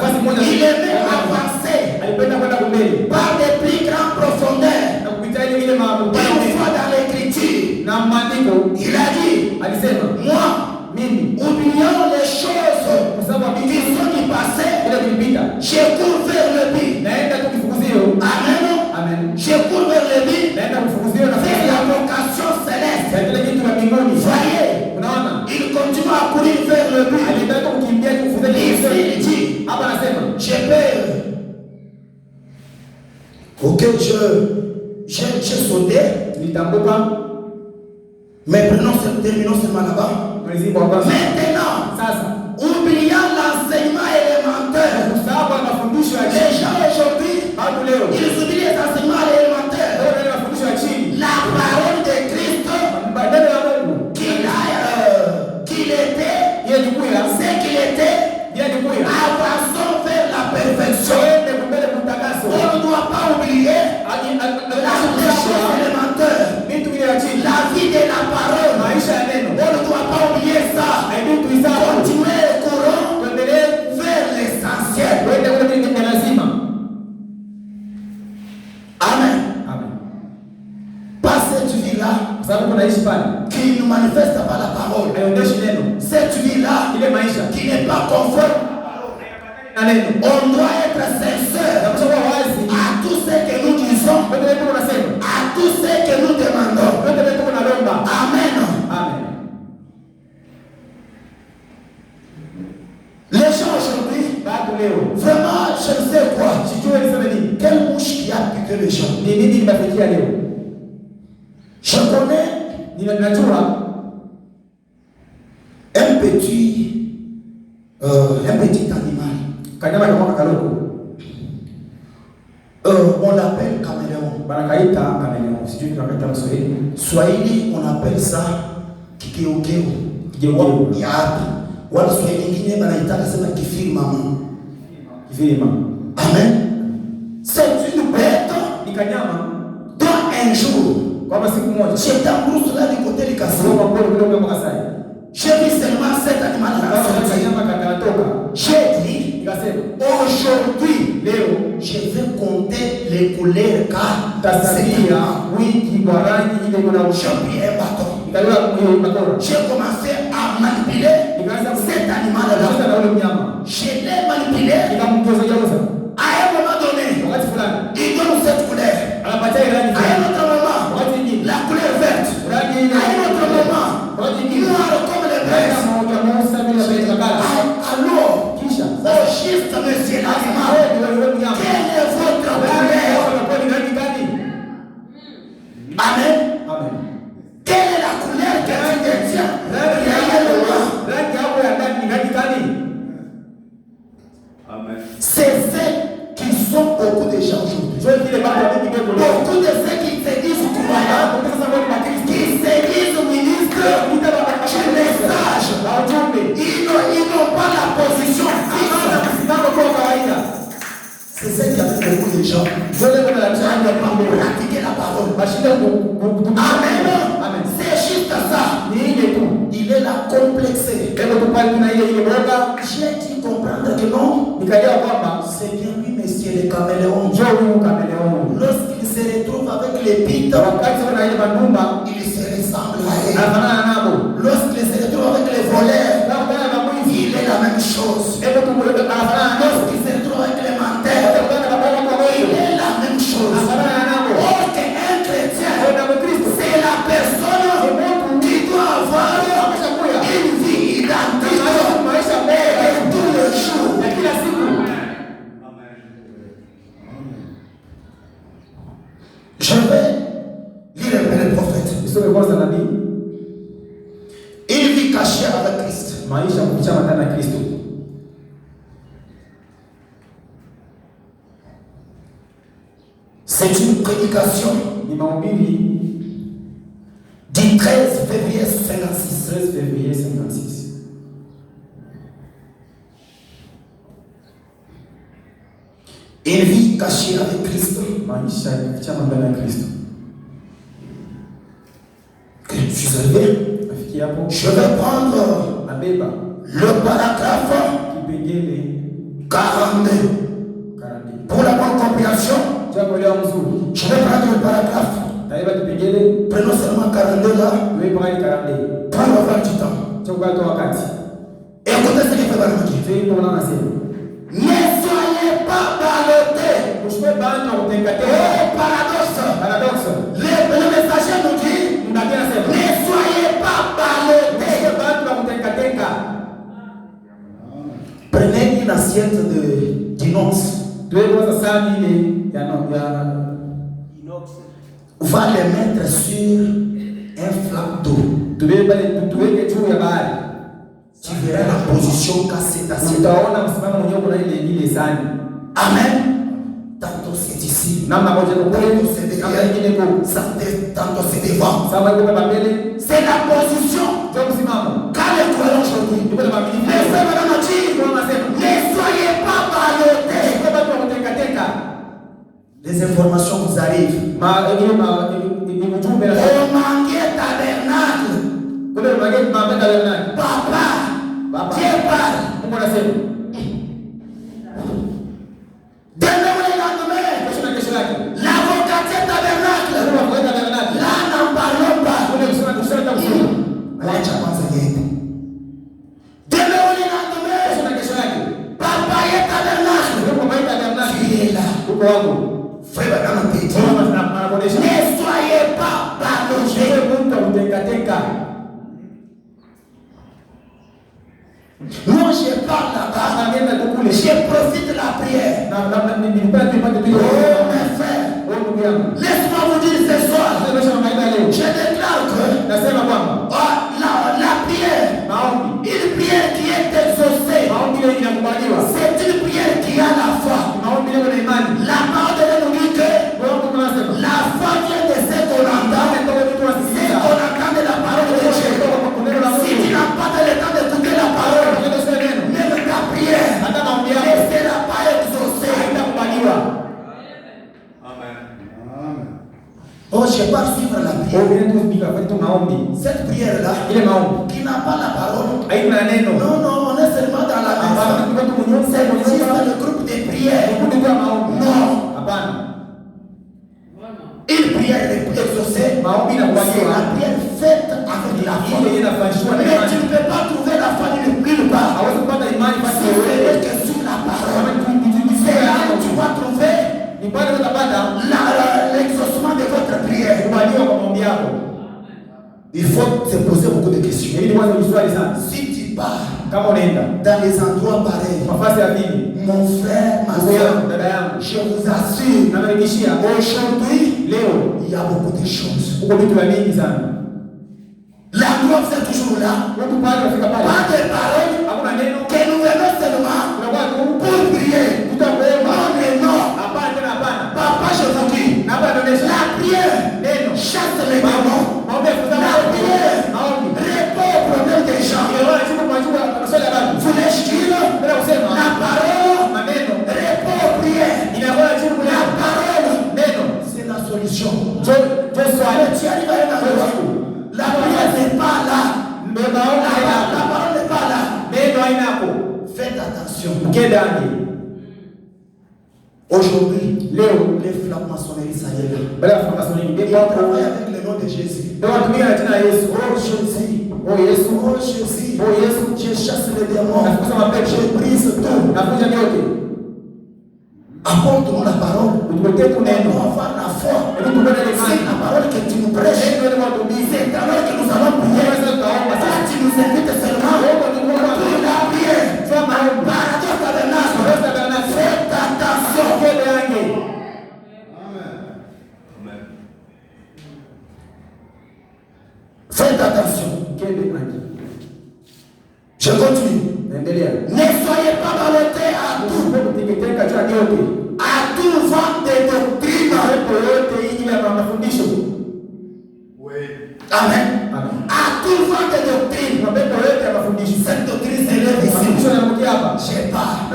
fasi moja Il aimait avancer alipenda kwenda mbele. par des plus grandes profondeurs. Na kupitia ile mambo Une fois dans l'écriture, na maandiko il a dit, alisema, moi, mimi oubliant les choses kwa sababu qui sont du passé, ile vilipita. je cours vers le but. Naenda tu kifukuzio. Amen. Amen. Je cours vers le but. Naenda kifukuzio na C'est la vocation céleste. kile kitu la mbinguni. Voyez, Unaona? il continue à courir vers le but. Alitaka kukimbia kifukuzio. Il dit, Hapa anasema, j'ai peur. Ok, j'ai sauté. nitambuka. Mais terminons seulement là-bas. Mwezi wa kwanza. Maintenant, Sasa oubliant l'enseignement élémentaire, sababu mafundisho ya les gens aujourd'hui, watu leo ils qui ne manifeste pas la parole. Cette vie-là qui n'est pas conforme, on doit être sincère à tout ce que nous disons, à tout ce que nous demandons. Amen. Les gens aujourd'hui, vraiment, je ne sais quoi. Quelle bouche qui a piqué les gens? Je connais un petit animal. On l'appelle caméléon. Swahili, on appelle ça kikeokeo. Wala Swahili ingine banaitaka sema kifiri mama. Amen. C'est une bête dont un jour j'étais en brousse là du côté du Kassai. J'ai vu seulement cet animal là. J'ai dit, aujourd'hui, je vais compter les couleurs car c'est un bâton. J'ai commencé à manipuler cet animal là. Je l'ai manipulé. À un moment donné, il donne cette couleur. À un autre moment, la couleur verte. À un autre moment, noir comme les braises. Alors, au juste monsieur l'animal, quelle est votre couleur? Amen. Quelle est la couleur que tu détiens? C'est ceux qui sont beaucoup de gens aujourd'hui. Beaucoup de ceux qui se disent croyants, qui se disent ministres du message, ils n'ont pas la position. C'est ce qui a fait beaucoup de gens. Je ne veux pas pratiquer la parole. Amen. C'est juste ça. Il est là complexé. J'ai dit comprendre que non. C'est bien lui, monsieur le caméléon. Lorsqu'il se retrouve avec les pites, il se ressemble à elle. Lorsqu'il se retrouve avec les voleurs, il est la même chose. Lorsqu'il se retrouve avec les menteurs, il est la même chose. Or qu'un chrétien, c'est la personne qui doit avoir une vie identique de tous les jours. Je vais lire un peu le prophète. Il vit caché avec Christ. C'est une prédication du 13 février 56. Il vit caché avec Christ. Je vais prendre le paragraphe 42 pour la bonne compréhension. Je vais prendre le paragraphe. Prenons seulement 42 là pour avoir du temps. Et écoutez ce qu'il fait Baruch. Ne soyez pas ballottés. Oh, paradoxe. Le messager nous dit, ne soyez pas ballottés. Prenez une assiette d'inox. On va les mettre sur un flaque d'eau. Tu verras la position qu'a cette assiette. Amen. Tantôt c'est ici, tantôt c'est derrière, tantôt c'est devant. C'est la position qu'a les croyants aujourd'hui. Mais ça va nous dire, ne soyez pas ballottés. Les informations vous arrivent. Au manqué tabernacle. Papa, Dieu parle. Demain ou le lendemain, l'avocat tabernacle. Là, n'en parlons pas. mfuko wako. Frère Branham dit, Ne soyez pas ballottés. Moi je parle là-bas, je profite de la prière. Oh mes frères, laisse-moi vous dire ce soir, je déclare que la prière, une prière qui est exaucée, c'est une prière qui a la foi. La parole de Dieu nous dit que la foi vient de ce qu'on entend, c'est qu'on entend de la parole de Dieu. Si tu n'as pas le temps d'écouter la parole, même ta prière ne sera pas exaucée. Oh, je vais pas suivre la prière. Cette prière-là, qui n'a pas la parole, non, on est seulement dans la maison. C'est juste le groupe de prière. Non. Une prière exaucée, c'est la prière faite avec la foi. Mais tu ne peux pas trouver la foi nulle part. C'est que sur la parole. C'est là que tu vas trouver l'exaucement de votre prière. Il faut se poser beaucoup de questions. Si tu pars dans les endroits pareils, mon frère, ma soeur, je vous assure, aujourd'hui, il y a beaucoup de choses. La gloire c'est toujours là. Pas de paroles que nous venons seulement pour prier. Non. Papa, je vous dis, la prière chasse les démons. La prière répond aux problèmes des gens. Vous les jure, la parole répond aux prières. La parole, c'est la solution. Tu arrives à un endroit. La prière n'est pas là. La parole n'est pas là. Faites attention. Aujourd'hui, les francs-maçonneries, ça y est là. Ils travaillent avec le nom de Jésus. Oh Jésus, je chasse les démons, je brise tout. Apporte-nous la parole, on doit avoir la foi. C'est la parole que tu nous prêches. C'est alors que nous allons prier. Toi, tu nous invites seulement pour la prière. Faites attention. Faites attention. Je continue. Ne soyez pas ballottés à tout vent de doctrine. Amen. À tout vent de doctrine. Cette doctrine s'élève ici. Je pars.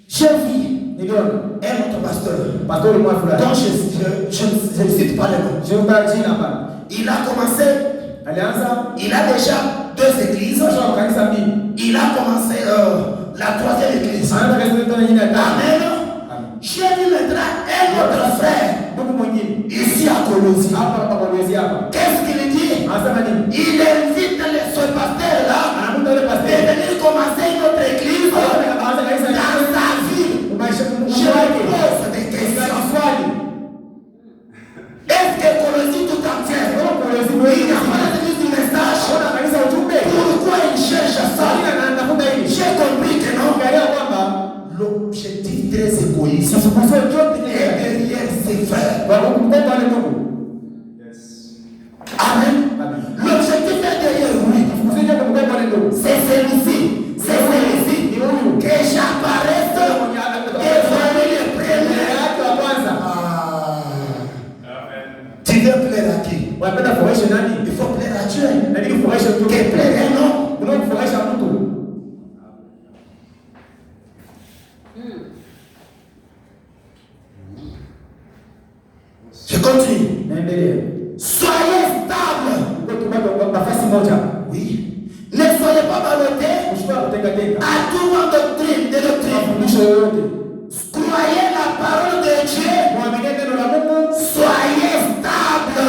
J'ai vu un autre pasteur. Donc je ne cite pas le nom. Il a commencé. Il a déjà 2 églises. Il a commencé la 3e église. Amen. J'ai vu maintenant un autre frère ici à Colosie. Qu'est-ce qu'il dit? Il invite ce pasteur-là de venir commencer une autre église dans sa ville. Je pose des questions. Est-ce que Colosie tout entière, il n'y a pas d'église du message? Pourquoi il cherche ça? J'ai compris que non. L'objectif très égoïste est derrière ses frères. Amen. L'objectif est derrière lui. C'est celui-ci. Que j'apparaisse devant les premiers. Tu veux plaire à qui? Il faut plaire à Dieu. Que plaire à non? Je continue. Soyez stable. Oui. Ne soyez pas ballottés à tout vent doctrine, de doctrine. Croyez la parole de Dieu. Soyez stable.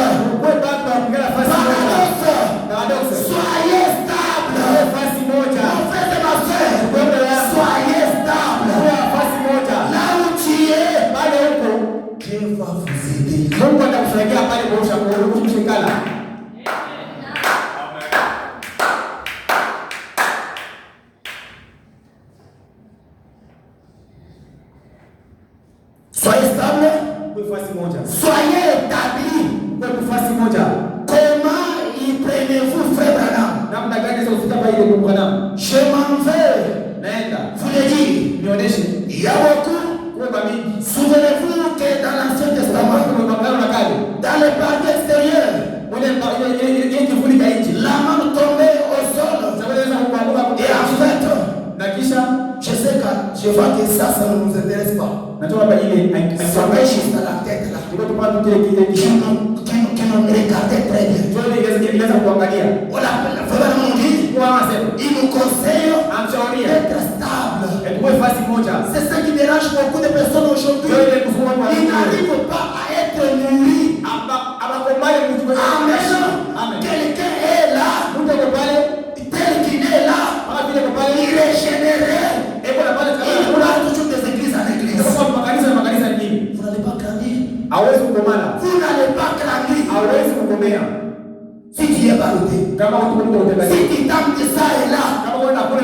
Soyez stable. Mon frère et ma soeur, soyez stable. Là où tu es, Soyez établis. Comment y prenez-vous, frère Branham? Je m'en vais. Vous le dites. Il y a beaucoup. Souvenez-vous que dans l'Ancien Testament, dans les parties extérieures, la main tombait au sol. Et en fait, je sais que je vois que ça ne nous intéresse pas. Ça va juste à la tête là. Qui nous regardait très bien. Il nous conseille d'être stable. C'est ça qui dérange beaucoup de personnes aujourd'hui. Ils n'arrivent pas à être nourris. Amen. Quelqu'un est là, tel qu'il est là, il est régénéré. Il a toujours des églises en église. Vous n'allez pas grandir. Vous n'allez pas grandir. Si tu es ballotté, si tu t'aimes que ça est là,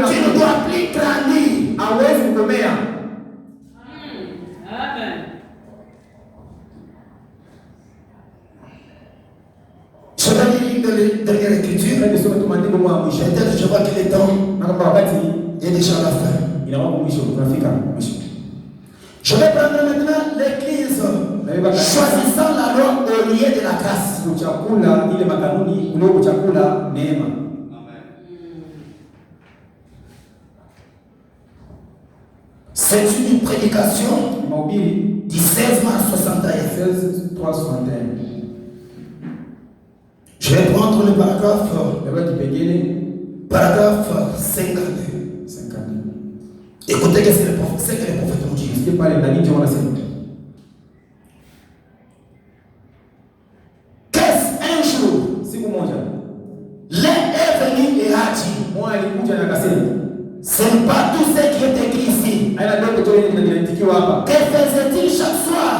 tu ne dois plus grandir. Amen. Je vais lire une dernière écriture. Peut-être je vois qu'il est temps. Il est déjà à la fin. Je vais prendre maintenant l'église, choisissant la loi au lieu de la grâce. C'est une prédication du 16 mars 61. Je vais prendre le paragraphe 52. Écoutez ce que les prophètes ont dit. Qu'est-ce un jour? L'un est venu et a dit, ce n'est pas tout ce qui est écrit ici. Que faisait-il chaque soir?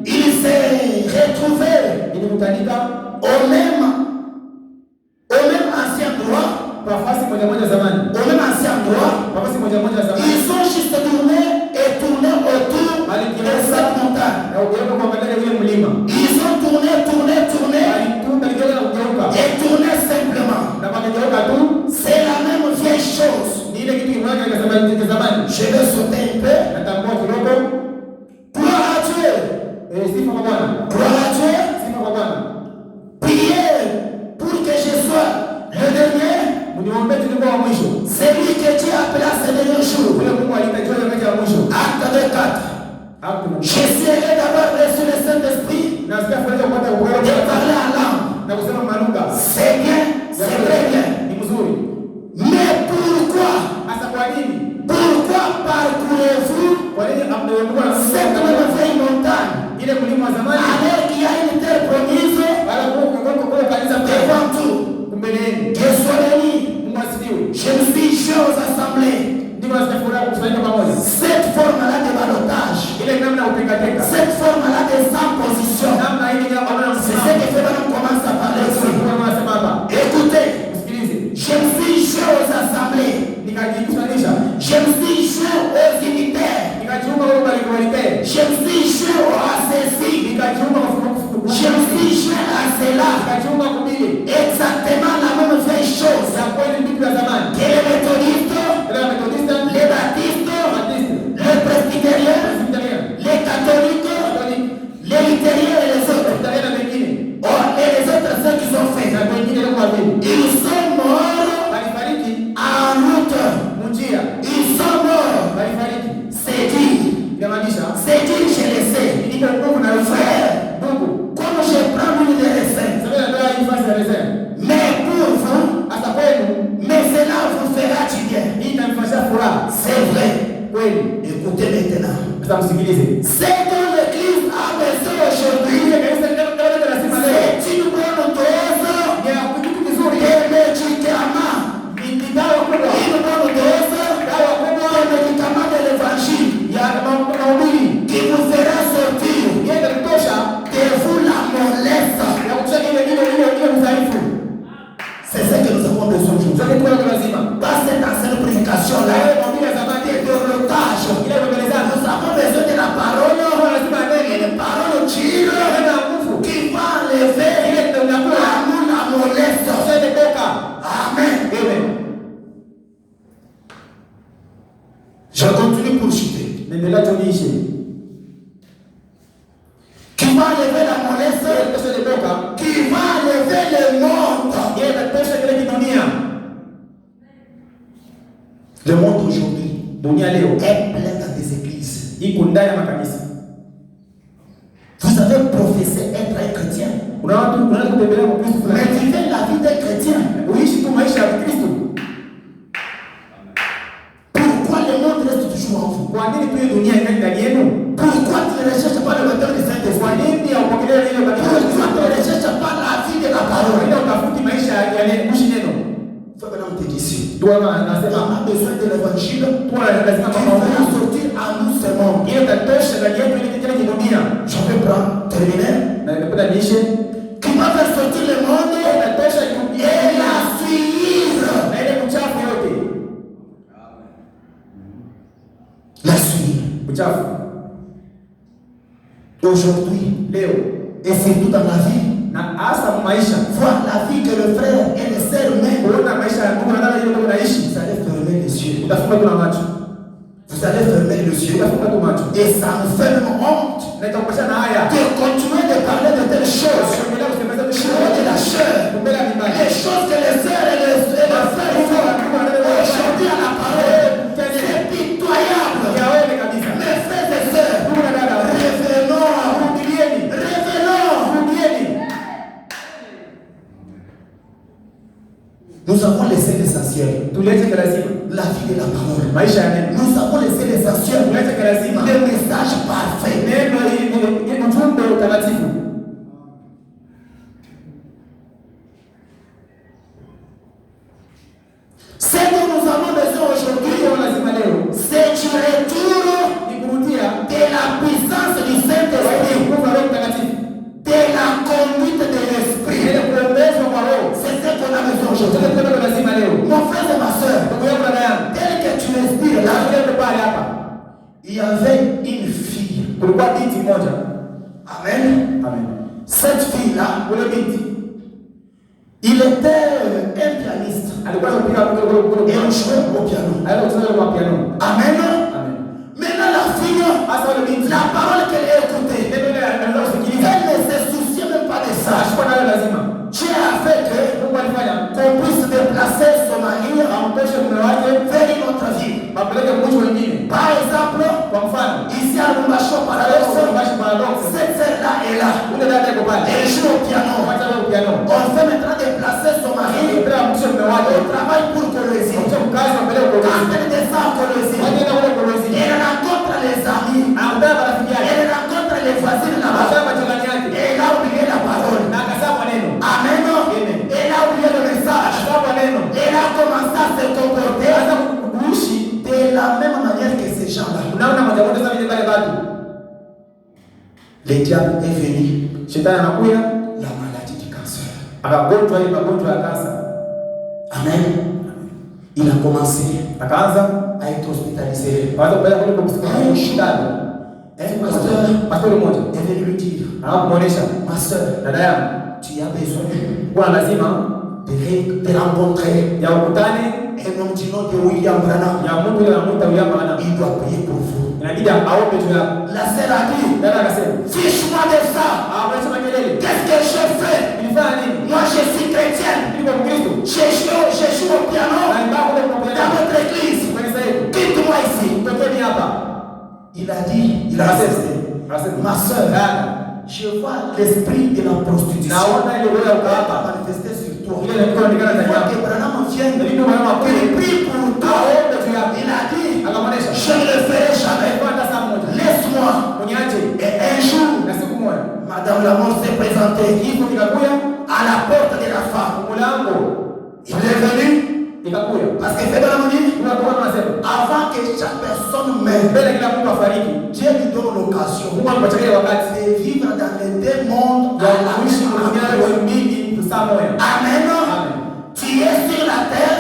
Il s'est retrouvé au même ancien droit. Ils ont juste tourné autour de cette montagne. Ils ont tourné et tourné simplement. C'est la même vieille chose. Je vais sauter un peu. Gloire à Dieu. Priez pour que je sois le dernier. C'est lui que Dieu appela ce dernier jour. Acte 4. Je serai d'abord reçu le Saint-Esprit de parler en langue. C'est bien, c'est très bien. Mais pourquoi parcourez-vous cette même vieille montagne alors qu'il y a une terre promise devant tout? Que soit béni. Je me suis joué aux assemblées. Cette forme-là de ballottage, cette forme-là de sans position, c'est ce que fait qu'on commence à parler ici. Écoutez, je me suis joué aux assemblées, je me suis joué aux unitaires, je me suis joué au ACC, je me suis joué à cela. Exactement la même vieille chose que les méthodistes, les baptistes, les presbytériens, les catholiques, les luthériens et les autres. Et les autres, ceux qui sont faits, ils sont morts en route. Ils sont morts. C'est dit, je le sais. Frère, comme je prends une des raisins, mais pour vous, mais cela vous fera du bien. C'est vrai. Écoutez maintenant. C'est que l'église a besoin aujourd'hui. C'est une bonne dose de médicaments. Une bonne dose de médicaments de l'évangile qui vous fera sortir de vous la mollesse. C'est ce que nous avons besoin aujourd'hui. Pas cette ancienne prédication là. Nous avons besoin de la parole pour chuter. Nendelea tunishe. Qui va lever la mollesse, qui va lever le monde. Le monde aujourd'hui est plein dans des églises. Vous avez professé être un chrétien. Mais vivez la vie d'un chrétien. Pourquoi le monde reste toujours en vous? Pourquoi tu ne recherches pas le moteur du Saint-Esprit? Pourquoi tu ne recherches pas la vie de la parole? Faut que l'homme te dise, on a besoin de l'évangile qui va sortir à nous seulement. Je vais prendre, terminer. Qui va faire sortir le monde et la suivre. La suivre. Aujourd'hui, et surtout dans la vie, voir la vie que le frère et les sœurs mènent. Vous allez fermer les yeux. Vous allez fermer les yeux. Et ça nous fait même honte de continuer de parler de telles choses. De la chair. Les choses que les sœurs et les frères font aujourd'hui à la parole. C'est pitoyable. Mes frères et sœurs, revenons. Nous avons laissé l'essentiel. La vie de la parole. Nous avons laissé l'essentiel. Le message parfait. Ce dont nous avons besoin aujourd'hui, c'est du retour de la puissance du Saint-Esprit, de la conduite de l'Esprit. C'est ce qu'on a besoin aujourd'hui. Mon frère et ma soeur, tel que tu respires là, il y avait une fille. Amen. Cette fille-là, il était un pianiste. Et on jouait au piano. Amen. Maintenant la fille, la parole qu'elle a écoutée, elle ne se souciait même pas de ça. Dieu a fait qu'on puisse déplacer son mari vers une autre ville. Par exemple, ici à Lumbacho Paradoxe, cette sœur-là est là. Elle joue au piano. On fait maintenant déplacer son mari au travail pour Colosie. Quand elle descend à Colosie, elle rencontre les amis. Elle rencontre les voisines là-bas. Et elle a oublié la parole. Amen. Elle a oublié le message. Elle a commencé à se comporter de la même manière que ces gens-là. Le diable est venu. La maladie du cancer. Amen. Il a commencé à être hospitalisé. Un pasteur est venu lui dire, ma soeur, tu as besoin de rencontrer un homme du nom de William Branham. Il doit prier pour vous. La sœur a dit, fiche-moi de ça. Qu'est-ce que je fais? Moi je suis chrétienne. Je joue au piano dans votre église. Quitte-moi ici. Il a dit, ma soeur, je vois l'esprit de la prostitution manifester sur toi. Il faut que Branham vienne, qu'il prie pour toi. Il a dit, je ne le ferai jamais. Laisse-moi. Et un jour, Madame la mort s'est présentée à la porte de la femme. Il est venu. Parce que c'est Branham dit, avant que chaque personne meure, Dieu lui donne l'occasion de vivre dans les deux mondes. Amen. Tu es sur la terre,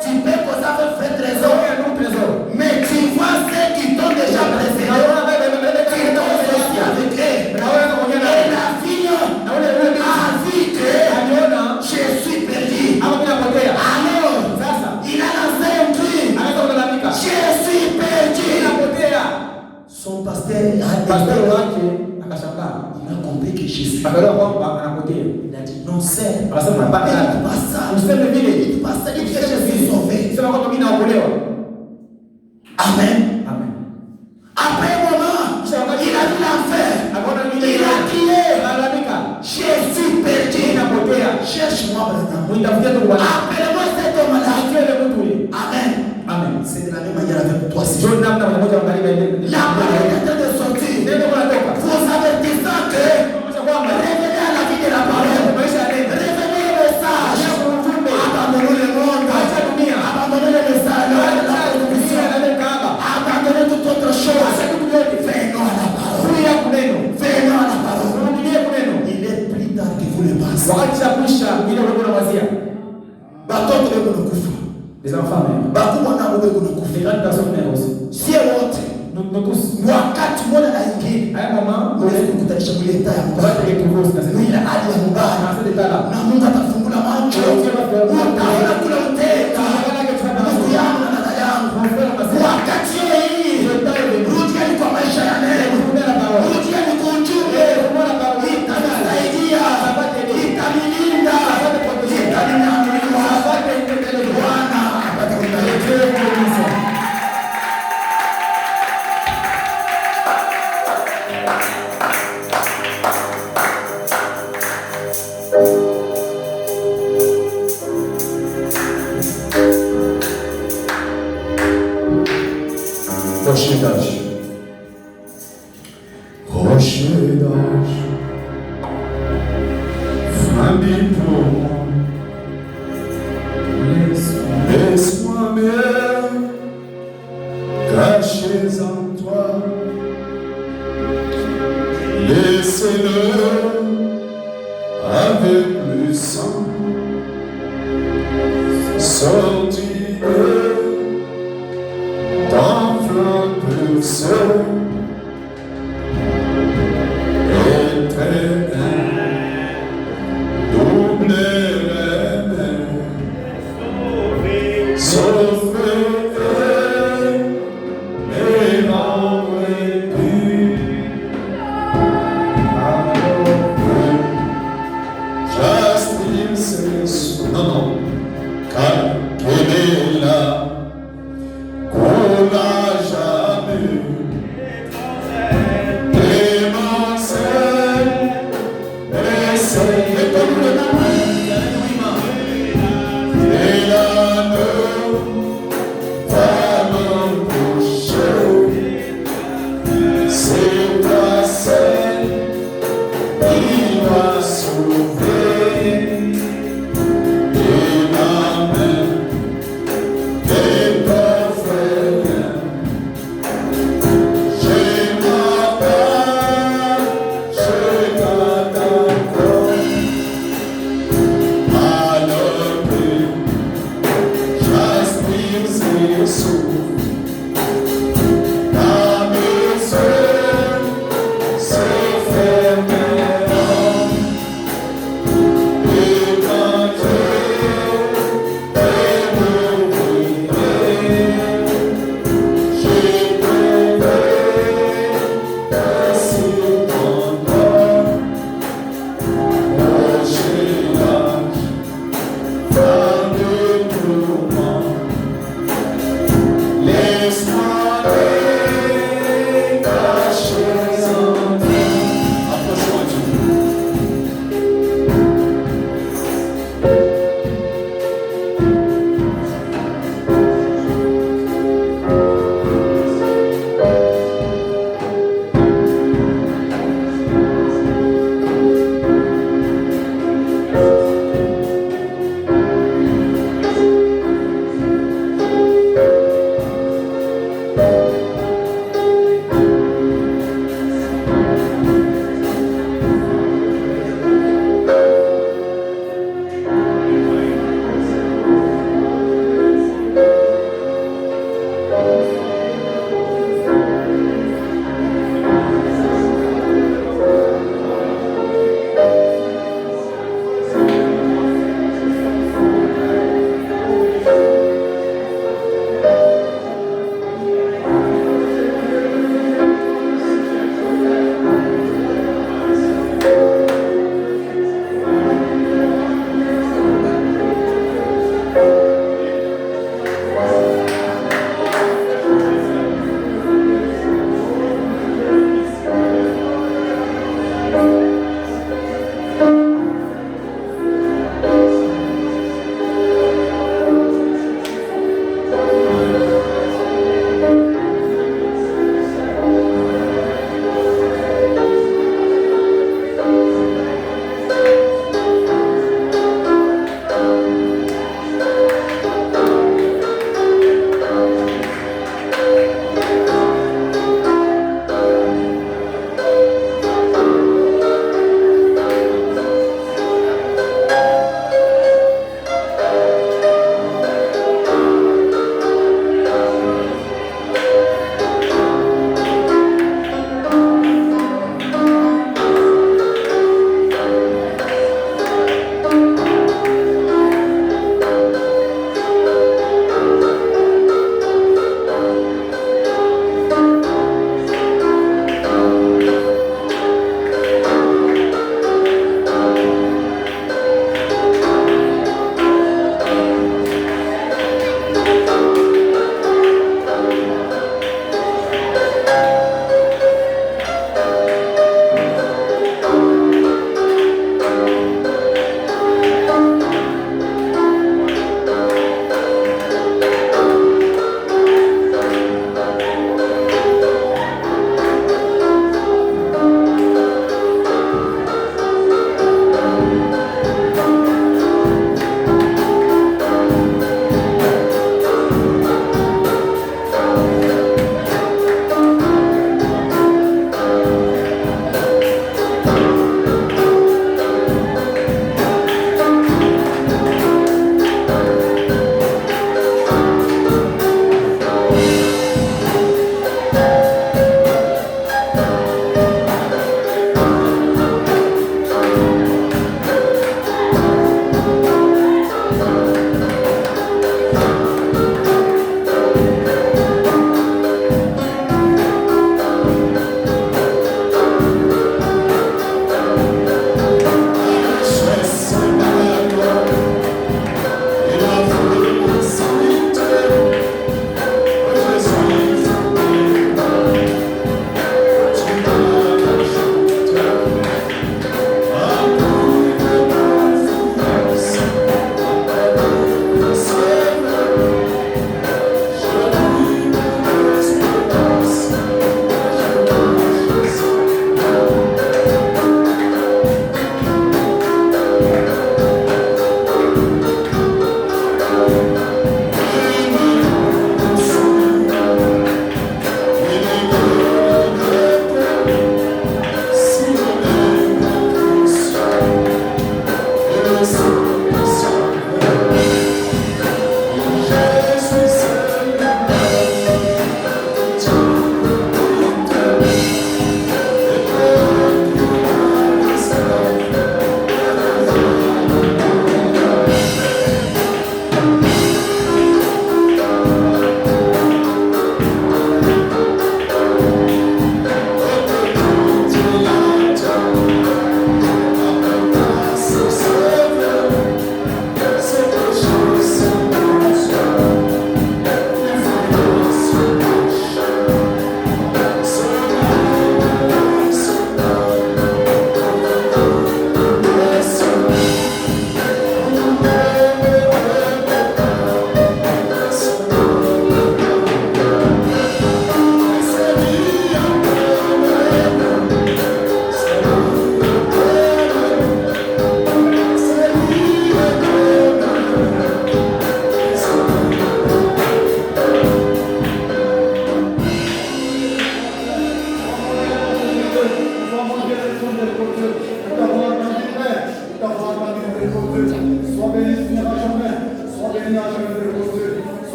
tu peux causer avec trésor, mais tu vois ceux qui t'ont déjà précédé. Tu t'ont aussi avec eux. Et la fille a vu que je suis perdu. Alors, il a lancé un cri. Je suis perdu. son pasteur wake akashangaa. Il a compris que Jésus. Akaelewa kwamba anapotea. Il a dit non sœur. Akasema hapana. Useme vile. Il dit que je suis sauvé. Sema kwamba mimi naokolewa. Amen. Amen. Après un moment, il a vu l'enfer. Il a crié. Jésus perdu. Cherche-moi maintenant. Appelle-moi cet homme-là. Amen. Amen. C'est de la même manière avec toi. La parole est en train de sortir. Vous avertissant que révélez à la vie de la parole. Révélez le message. Abandonnez le monde. Abandonnez le message. Abandonnez toute autre chose. Venons à la parole. Venons à la parole. Il est plus tard que vous le pensez. Les enfants même. Les grandes personnes même aussi. Nous tous. Wakati mwana aingie à un moment unaweza kukutanisha kule taa ya mbaya ile tuvosi na sisi ile hali ya mbaya na sisi tala na Mungu atafungula macho utaona kule uteka ndugu yangu na dada yangu wakati hii rudieni kwa maisha ya neno rudieni kuujumbe itasaidia itanilinda itaninyamuliwa Bwana atakubariki. Rocher d'âge. Rocher d'âge. Famille pour moi. Laisse-moi bien caché en toi. Laissez-le avec le sang sortir d'enflant seul éternel, double sauver et m'enlever. Justice, non, car quelle est là?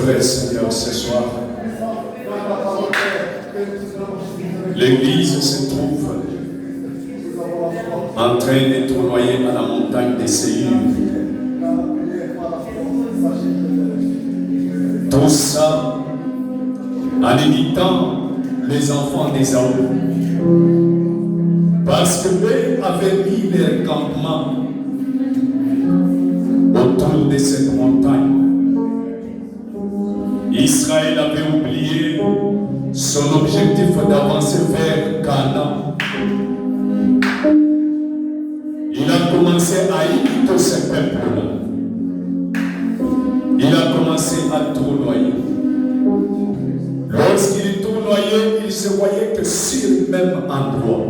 vrai, Seigneur, ce soir. L'église se trouve en train de tournoyer à la montagne des Séir. Tout ça en imitant les enfants d'Ésaü. Parce qu'eux avaient mis leur campement autour de cette montagne. Israël avait oublié son objectif d'avancer vers Canaan. Il a commencé à imiter ce peuple-là. Il a commencé à tournoyer. Lorsqu'il tournoyait, il se voyait que sur le même endroit.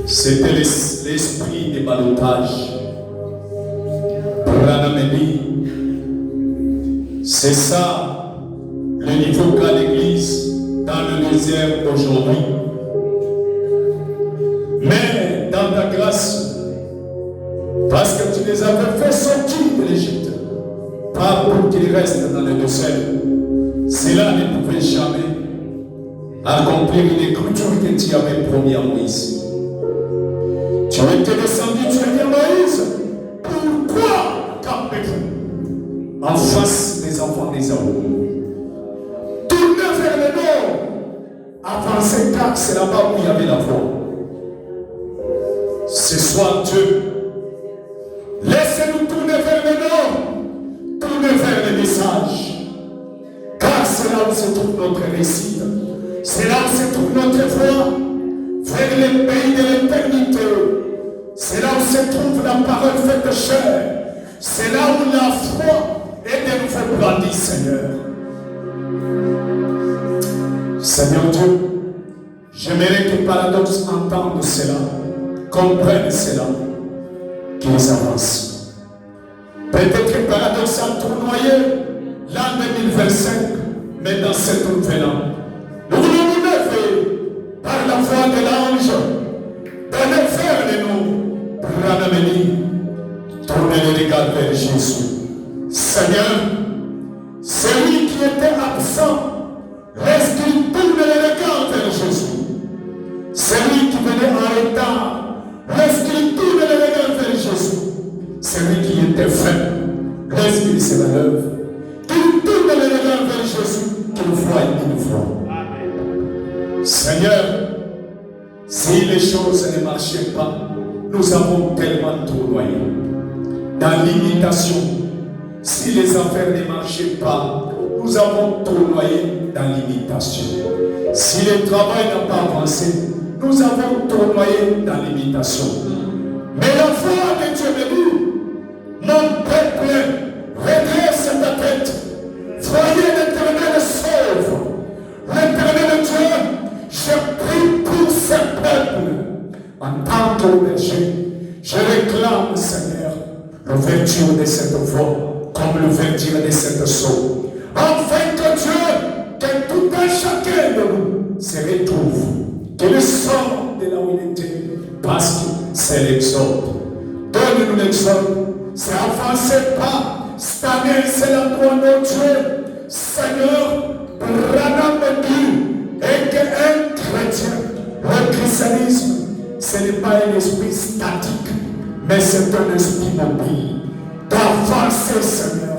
C'était l'esprit de ballottage. C'est ça le niveau qu'a l'Église dans le désert aujourd'hui. Mais dans ta grâce, parce que tu les avais fait sortir de l'Égypte, pas pour qu'ils restent dans le désert, cela ne pouvait jamais accomplir une écriture que tu avais promis à Moïse. Tu étais descendu, tu as dit à Moïse, pourquoi campez-vous en face des enfants d'Ésaü? Tournez vers le nord, avancez car c'est là-bas où il y avait la voie. Ce soir, Dieu, laissez-nous tourner vers le nord, tourner vers le message, car c'est là où se trouve notre réussite, c'est là où se trouve notre voie vers le pays de l'éternité. C'est là où se trouve la parole faite chair. C'est là où la foi est de nouveau brandie, Seigneur. Seigneur Dieu, j'aimerais que Paradoxe entende cela, comprenne cela, qu'ils avancent. Peut-être que Paradoxe a tournoyé l'an 2025, mais dans cet nouvel an, nous voulons nous lever par la voix de l'ange, d'aller vers les noms. Tournez les regards vers Jésus. Seigneur, celui qui était absent, lorsqu'il tourne les regards vers Jésus. Celui qui venait en retard, lorsqu'il tourne les regards vers Jésus. Celui qui était faible, lorsqu'il se relève, qu'il tourne les regards vers Jésus, qu'il voit une fois. Seigneur, si les choses ne marchaient pas, nous avons tellement tournoyé dans l'imitation. Si les affaires ne marchaient pas, nous avons tournoyé dans l'imitation. Si le travail n'a pas avancé, nous avons tournoyé dans l'imitation. Mais la foi de Dieu me dit, mon peuple, redresse ta tête. Voyez l'Éternel sauve. L'Éternel Dieu, je prie pour ce peuple. En tant que berger, je réclame, Seigneur, l'ouverture de cette voie, comme l'ouverture de cette source. Afin que Dieu, que tout un chacun de nous se retrouve, qu'il sorte de là où il était, parce que c'est l'exode. Donne-nous l'exode, c'est avancer pas. Cette année, c'est la gloire de Dieu. Seigneur, Branham me dit, et qu'un chrétien, le christianisme, ce n'est pas un esprit statique, mais c'est un esprit mobile. D'avancer, Seigneur.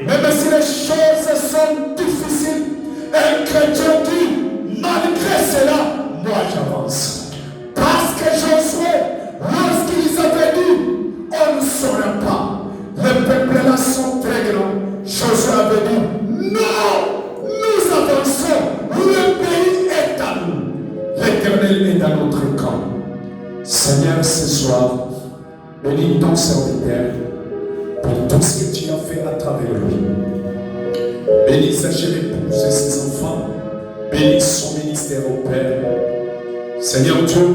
Même si les choses sont difficiles, un chrétien dit, malgré cela, moi j'avance. Parce que Josué, lorsqu'ils avaient dit, on ne saurait pas. Les peuples là sont très grands. Josué avait dit, non, nous avançons. Le pays est à nous. L'Éternel est dans notre camp. Seigneur, ce soir, bénis ton serviteur pour tout ce que tu as fait à travers lui. Bénis sa chère épouse et ses enfants. Bénis son ministère au Père. Seigneur Dieu,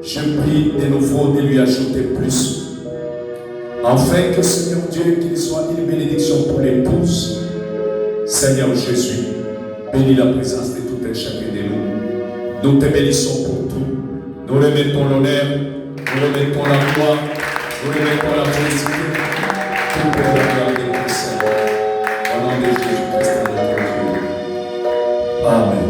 je prie de nouveau de lui ajouter plus. Afin que, Seigneur Dieu, qu'il soit une bénédiction pour l'épouse. Seigneur Jésus, bénis la présence de tout un chacun de nous. Nous te bénissons pour tout. Nous remettons l'honneur, nous remettons la gloire, nous remettons la félicité. Tout pour regarder le Seigneur. de Jésus-Christ, notre Dieu. Amen.